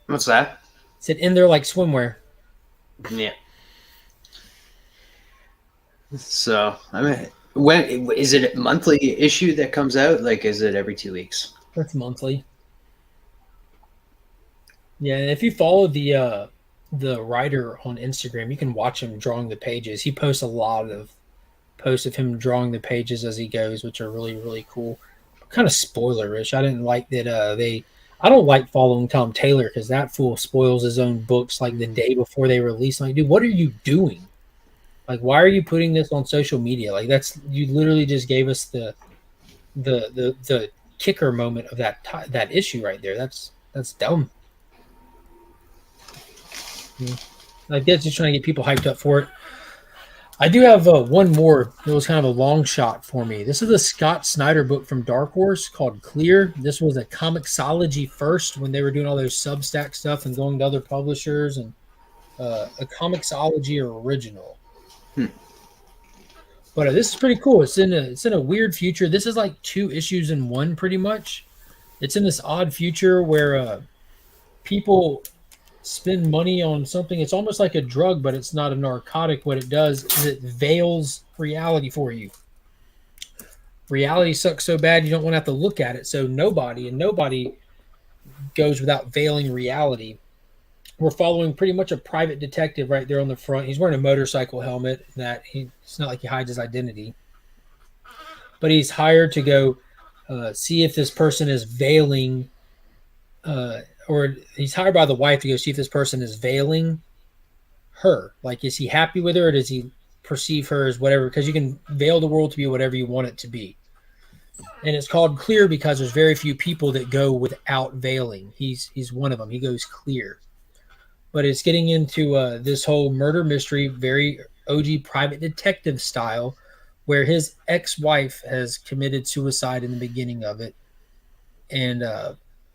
Speaker 3: What's that?
Speaker 1: Said in there like swimwear.
Speaker 3: Yeah. So when is it a monthly issue that comes out? Like, is it every 2 weeks?
Speaker 1: That's monthly. Yeah, and if you follow the writer on Instagram, you can watch him drawing the pages. He posts a lot of posts of him drawing the pages as he goes, which are really, really cool. Kind of spoilerish. I didn't like that I don't like following Tom Taylor because that fool spoils his own books like the day before they release. Like, dude, what are you doing? Like, why are you putting this on social media? Like, you literally just gave us the kicker moment of that issue right there. That's dumb. Like, that's just trying to get people hyped up for it. I do have one more that was kind of a long shot for me. This is a Scott Snyder book from Dark Horse called Clear. This was a Comixology first when they were doing all their Substack stuff and going to other publishers. And a Comixology original.
Speaker 3: Hmm.
Speaker 1: But this is pretty cool. It's in a weird future. This is like 2 issues in one, pretty much. It's in this odd future where people spend money on something. It's almost like a drug, but it's not a narcotic. What it does is it veils reality for you. Reality sucks so bad you don't want to have to look at it. So nobody goes without veiling reality. We're following pretty much a private detective right there on the front. He's wearing a motorcycle helmet. It's not like he hides his identity, but he's hired to go see if this person is veiling, or he's hired by the wife to go see if this person is veiling her. Like, is he happy with her, or does he perceive her as whatever? Because you can veil the world to be whatever you want it to be. And it's called clear because there's very few people that go without veiling. He's one of them. He goes clear. But it's getting into this whole murder mystery, very OG private detective style, where his ex-wife has committed suicide in the beginning of it, and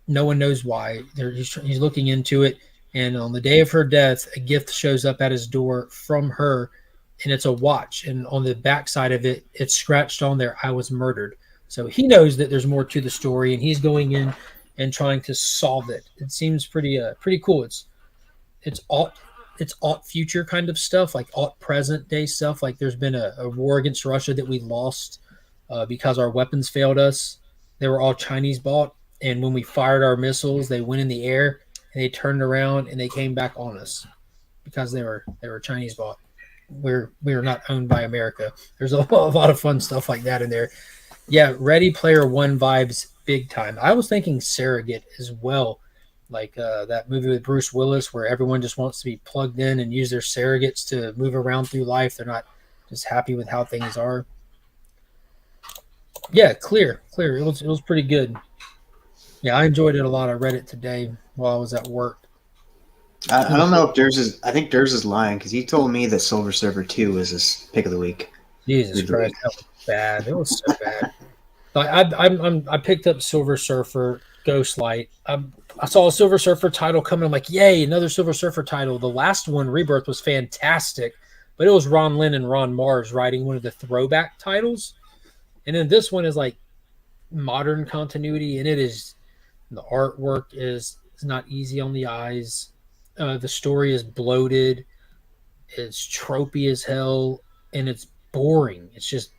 Speaker 1: no one knows why. He's looking into it, and on the day of her death, a gift shows up at his door from her, and it's a watch. And on the back side of it, it's scratched on there, "I was murdered." So he knows that there's more to the story, and he's going in and trying to solve it. It seems pretty cool. It's alt future kind of stuff, like alt present day stuff. Like, there's been a war against Russia that we lost because our weapons failed us. They were all Chinese bought, and when we fired our missiles, they went in the air and they turned around and they came back on us because they were Chinese bought. We are not owned by America. There's a lot of fun stuff like that in there. Yeah, Ready Player One vibes big time. I was thinking Surrogate as well, like that movie with Bruce Willis where everyone just wants to be plugged in and use their surrogates to move around through life. They're not just happy with how things are. Yeah, clear. It was pretty good. Yeah, I enjoyed it a lot. I read it today while I was at work.
Speaker 3: I don't know if Durs is. I think Durs is lying because he told me that Silver Surfer 2 was his pick of the week.
Speaker 1: Jesus Christ, that was bad. It was so bad. Like, I picked up Silver Surfer, Ghostlight. I saw a Silver Surfer title coming. I'm like, yay, another Silver Surfer title. The last one, Rebirth, was fantastic, but it was Ron Lynn and Ron Mars writing one of the throwback titles. And then this one is like modern continuity, and the artwork is not easy on the eyes. The story is bloated. It's tropey as hell, and it's boring. It's just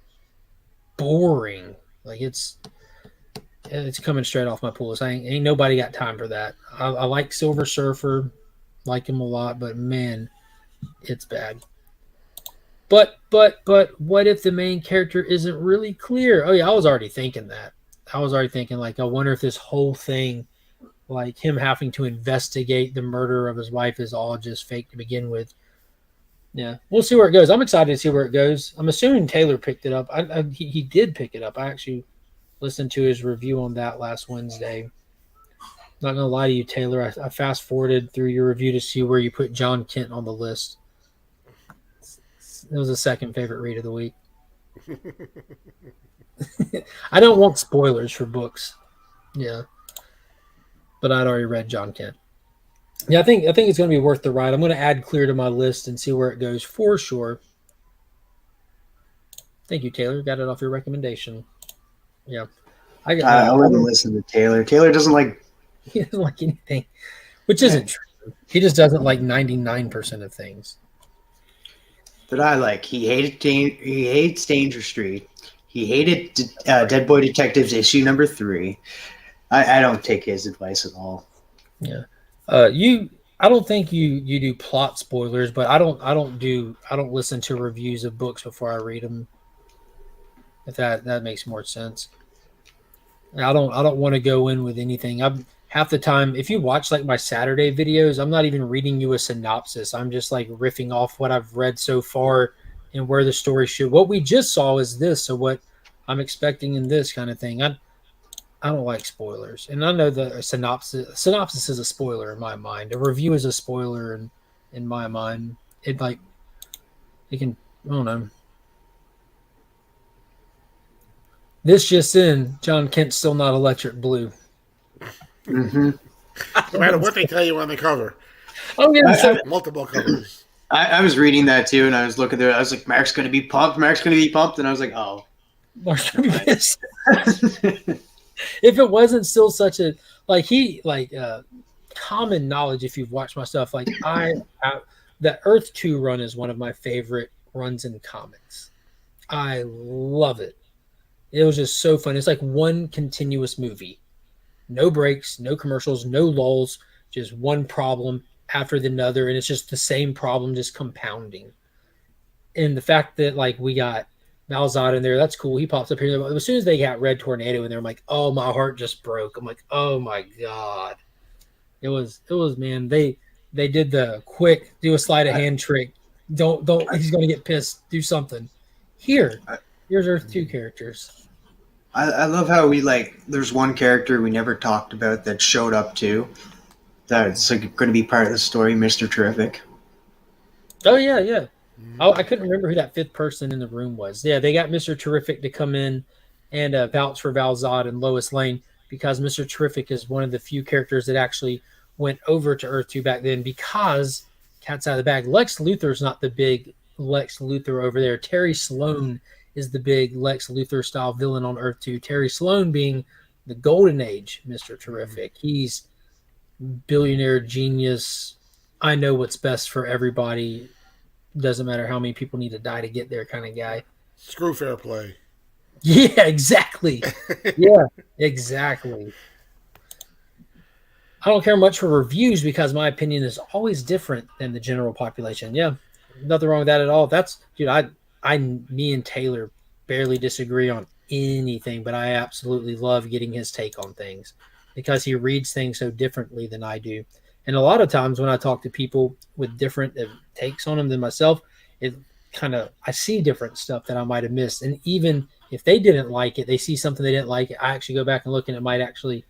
Speaker 1: boring. Like, it's coming straight off my pull list. Ain't nobody got time for that. I like Silver Surfer, like him a lot, but man, it's bad. But what if the main character isn't really clear? Oh yeah, I was already thinking that. I was already thinking, like, I wonder if this whole thing, like him having to investigate the murder of his wife, is all just fake to begin with. Yeah, we'll see where it goes. I'm excited to see where it goes. I'm assuming Taylor picked it up. He did pick it up. I actually listened to his review on that last Wednesday. Not gonna lie to you, Taylor. I fast forwarded through your review to see where you put John Kent on the list. It was the second favorite read of the week. I don't want spoilers for books. Yeah, but I'd already read John Kent. Yeah, I think it's going to be worth the ride. I'm going to add Clear to my list and see where it goes for sure. Thank you, Taylor. Got it off your recommendation. Yeah,
Speaker 3: I wouldn't listen to Taylor. Taylor doesn't like.
Speaker 1: He doesn't like anything, which isn't true. He just doesn't like 99% of things.
Speaker 3: But I like. He hates Danger Street. He hated Dead Boy Detectives issue number 3. I don't take his advice at all.
Speaker 1: Yeah. I don't think you do plot spoilers, but I don't listen to reviews of books before I read them. If that makes more sense. I don't want to go in with anything. Half the time, if you watch like my Saturday videos, I'm not even reading you a synopsis. I'm just like riffing off what I've read so far and where the story should. What we just saw is this, so what I'm expecting in this kind of thing. I don't like spoilers, and I know the synopsis is a spoiler in my mind. A review is a spoiler in my mind. It can, I don't know. This just in, John Kent's still not electric blue.
Speaker 3: Mm-hmm.
Speaker 2: No matter what they tell you on the cover.
Speaker 1: I'm getting so
Speaker 2: Multiple covers.
Speaker 3: I was reading that too, and I was looking there. I was like, Mark's going to be pumped. Mark's going to be pumped. And I was like, oh.
Speaker 1: Mark's gonna be pissed. If it wasn't still such a common knowledge, if you've watched my stuff, like the Earth 2 run is one of my favorite runs in comics. I love it. It was just so fun. It's like one continuous movie. No breaks, no commercials, no lulls, just one problem after another, and it's just the same problem just compounding. And the fact that like we got Malzahn in there, that's cool. He pops up here. But as soon as they got Red Tornado in there, I'm like, oh, my heart just broke. I'm like, oh my God. It was man, they did the quick, do a sleight of hand trick. Don't he's gonna get pissed, do something. Here's Earth 2 characters.
Speaker 3: I love how there's one character we never talked about that showed up too. That's like going to be part of the story, Mr. Terrific.
Speaker 1: Oh yeah. Oh, I couldn't remember who that fifth person in the room was. Yeah, they got Mr. Terrific to come in and vouch for Val-Zod and Lois Lane because Mr. Terrific is one of the few characters that actually went over to Earth 2 back then because cat's out of the bag. Lex Luthor's not the big Lex Luthor over there. Terry Sloan is the big Lex Luthor style villain on Earth 2. Terry Sloan being the golden age Mr. Terrific. He's billionaire genius. I know what's best for everybody. Doesn't matter how many people need to die to get there kind of guy.
Speaker 2: Screw fair play.
Speaker 1: Yeah, exactly. Yeah, exactly. I don't care much for reviews because my opinion is always different than the general population. Yeah, nothing wrong with that at all. That's, dude, me and Taylor barely disagree on anything, but I absolutely love getting his take on things because he reads things so differently than I do. And a lot of times when I talk to people with different takes on them than myself, I see different stuff that I might have missed. And even if they didn't like it, they see something they didn't like, I actually go back and look and it might actually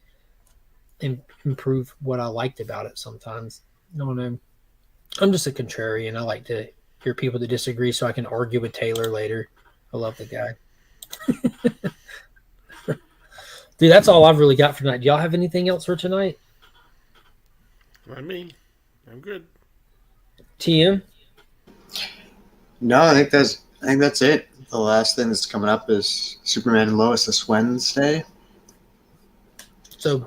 Speaker 1: improve what I liked about it sometimes. I don't know. I'm just a contrarian. I like to hear people that disagree so I can argue with Taylor later. I love the guy. Dude, that's all I've really got for tonight. Do y'all have anything else for tonight?
Speaker 2: Not me. I'm good.
Speaker 1: TM?
Speaker 3: No, I think that's it. The last thing that's coming up is Superman and Lois this Wednesday.
Speaker 1: So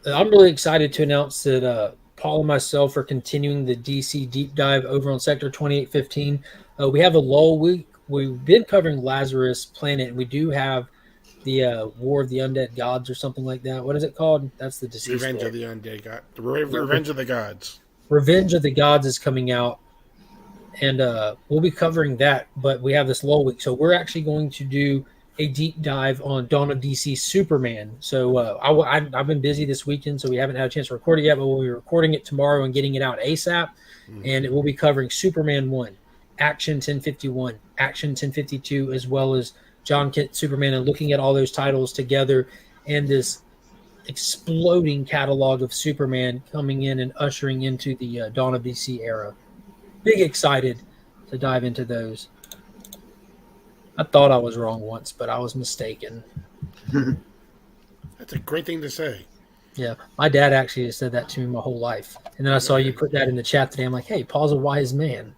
Speaker 1: I'm really excited to announce that Paul and myself are continuing the DC deep dive over on Sector 2815. We have a lull week. We've been covering Lazarus Planet, and we do have the War of the Undead Gods or something like that. What is it called? That's the deceased
Speaker 2: Revenge of the Undead God. Revenge of the Gods.
Speaker 1: Revenge of the Gods is coming out, and we'll be covering that. But we have this lull week, so we're actually going to do a deep dive on Dawn of DC Superman. So I've been busy this weekend, so we haven't had a chance to record it yet, but we'll be recording it tomorrow and getting it out ASAP. And it will be covering Superman 1, Action 1051, Action 1052, as well as John Kent Superman, and looking at all those titles together and this exploding catalog of Superman coming in and ushering into the Dawn of DC era. Big excited to dive into those. I thought I was wrong once, but I was mistaken.
Speaker 2: That's a great thing to say.
Speaker 1: Yeah, my dad actually has said that to me my whole life. And then I saw you put that in the chat today. I'm like, hey, Paul's a wise man.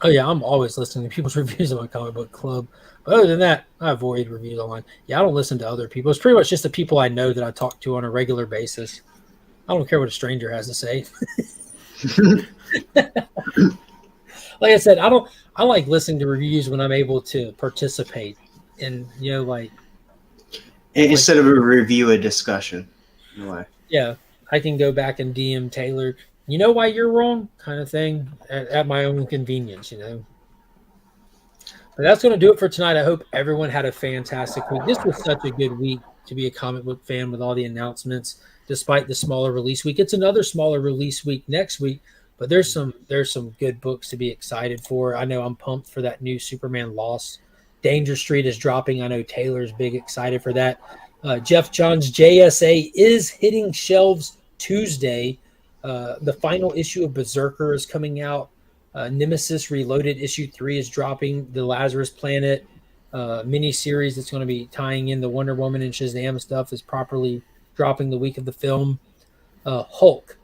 Speaker 1: Oh, yeah, I'm always listening to people's reviews of my comic book club. But other than that, I avoid reviews online. Yeah, I don't listen to other people. It's pretty much just the people I know that I talk to on a regular basis. I don't care what a stranger has to say. Like I said, I like listening to reviews when I'm able to participate in,
Speaker 3: instead of a review, a discussion. Anyway.
Speaker 1: Yeah, I can go back and DM Taylor, you know why you're wrong, kind of thing, at my own convenience, But that's going to do it for tonight. I hope everyone had a fantastic week. This was such a good week to be a comic book fan with all the announcements, despite the smaller release week. It's another smaller release week next week, but there's some good books to be excited for. I know I'm pumped for that new Superman Lost. Danger Street is dropping. I know Taylor's big excited for that. Jeff Johns' JSA is hitting shelves Tuesday. The final issue of Berserker is coming out. Nemesis Reloaded issue 3 is dropping. The Lazarus Planet mini-series that's going to be tying in the Wonder Woman and Shazam stuff is properly dropping the week of the film. Hulk.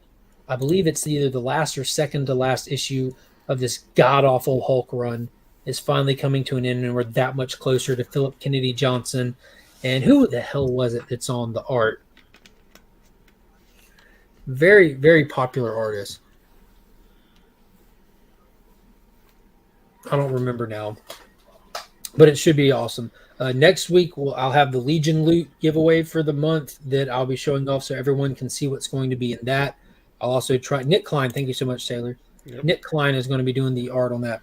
Speaker 1: I believe it's either the last or second to last issue of this god awful Hulk run is finally coming to an end, and we're that much closer to Philip Kennedy Johnson. And who the hell was it that's on the art? Very, very popular artist. I don't remember now, but it should be awesome. Next week, I'll have the Legion loot giveaway for the month that I'll be showing off so everyone can see what's going to be in that. I'll also try Nick Klein. Thank you so much, Taylor. Yep. Nick Klein is going to be doing the art on that.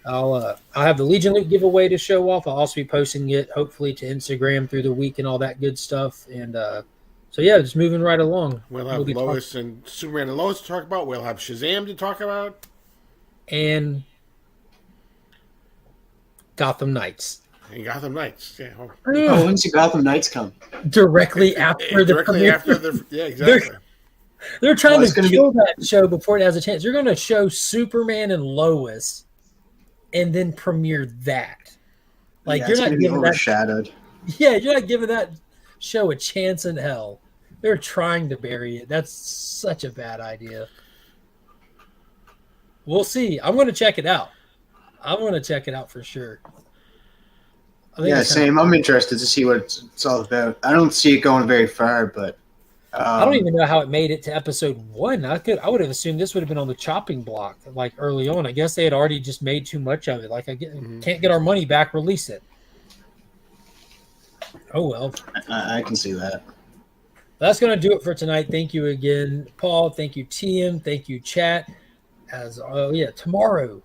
Speaker 1: I'll have the Legion loot giveaway to show off. I'll also be posting it hopefully to Instagram through the week and all that good stuff. And so yeah, just moving right along.
Speaker 2: We'll have Lois and Superman and Lois to talk about. We'll have Shazam to talk about,
Speaker 1: and Gotham Knights.
Speaker 2: And Gotham Knights, yeah.
Speaker 3: Oh, when's the Gotham Knights come?
Speaker 1: Directly after the
Speaker 2: yeah, exactly.
Speaker 1: They're trying to kill that show before it has a chance. You're going to show Superman and Lois, and then premiere that. Like you're not giving
Speaker 3: overshadowed.
Speaker 1: Yeah, you're not giving that show a chance in hell. They're trying to bury it. That's such a bad idea. We'll see. I'm going to check it out. I'm going to check it out for sure.
Speaker 3: Yeah, same. I'm interested to see what it's all about. I don't see it going very far, but
Speaker 1: I don't even know how it made it to episode 1. I would have assumed this would have been on the chopping block like early on. I guess they had already just made too much of it. Like can't get our money back, release it. Oh well.
Speaker 3: I can see that.
Speaker 1: That's going to do it for tonight. Thank you again, Paul. Thank you, TM. Thank you, chat. Tomorrow,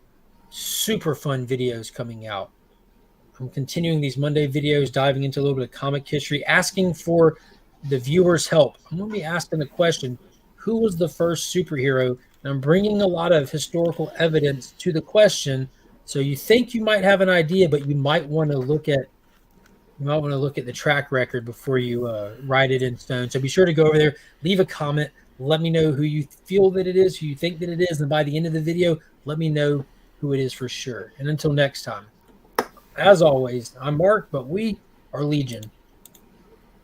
Speaker 1: super fun videos coming out. I'm continuing these Monday videos, diving into a little bit of comic history, asking for the viewers' help. I'm going to be asking the question, who was the first superhero? And I'm bringing a lot of historical evidence to the question. So you think you might have an idea, but you might want to look at the track record before you write it in stone. So be sure to go over there, leave a comment, let me know who you feel that it is, who you think that it is, and by the end of the video, let me know who it is for sure. And until next time, as always, I'm Mark, but we are Legion.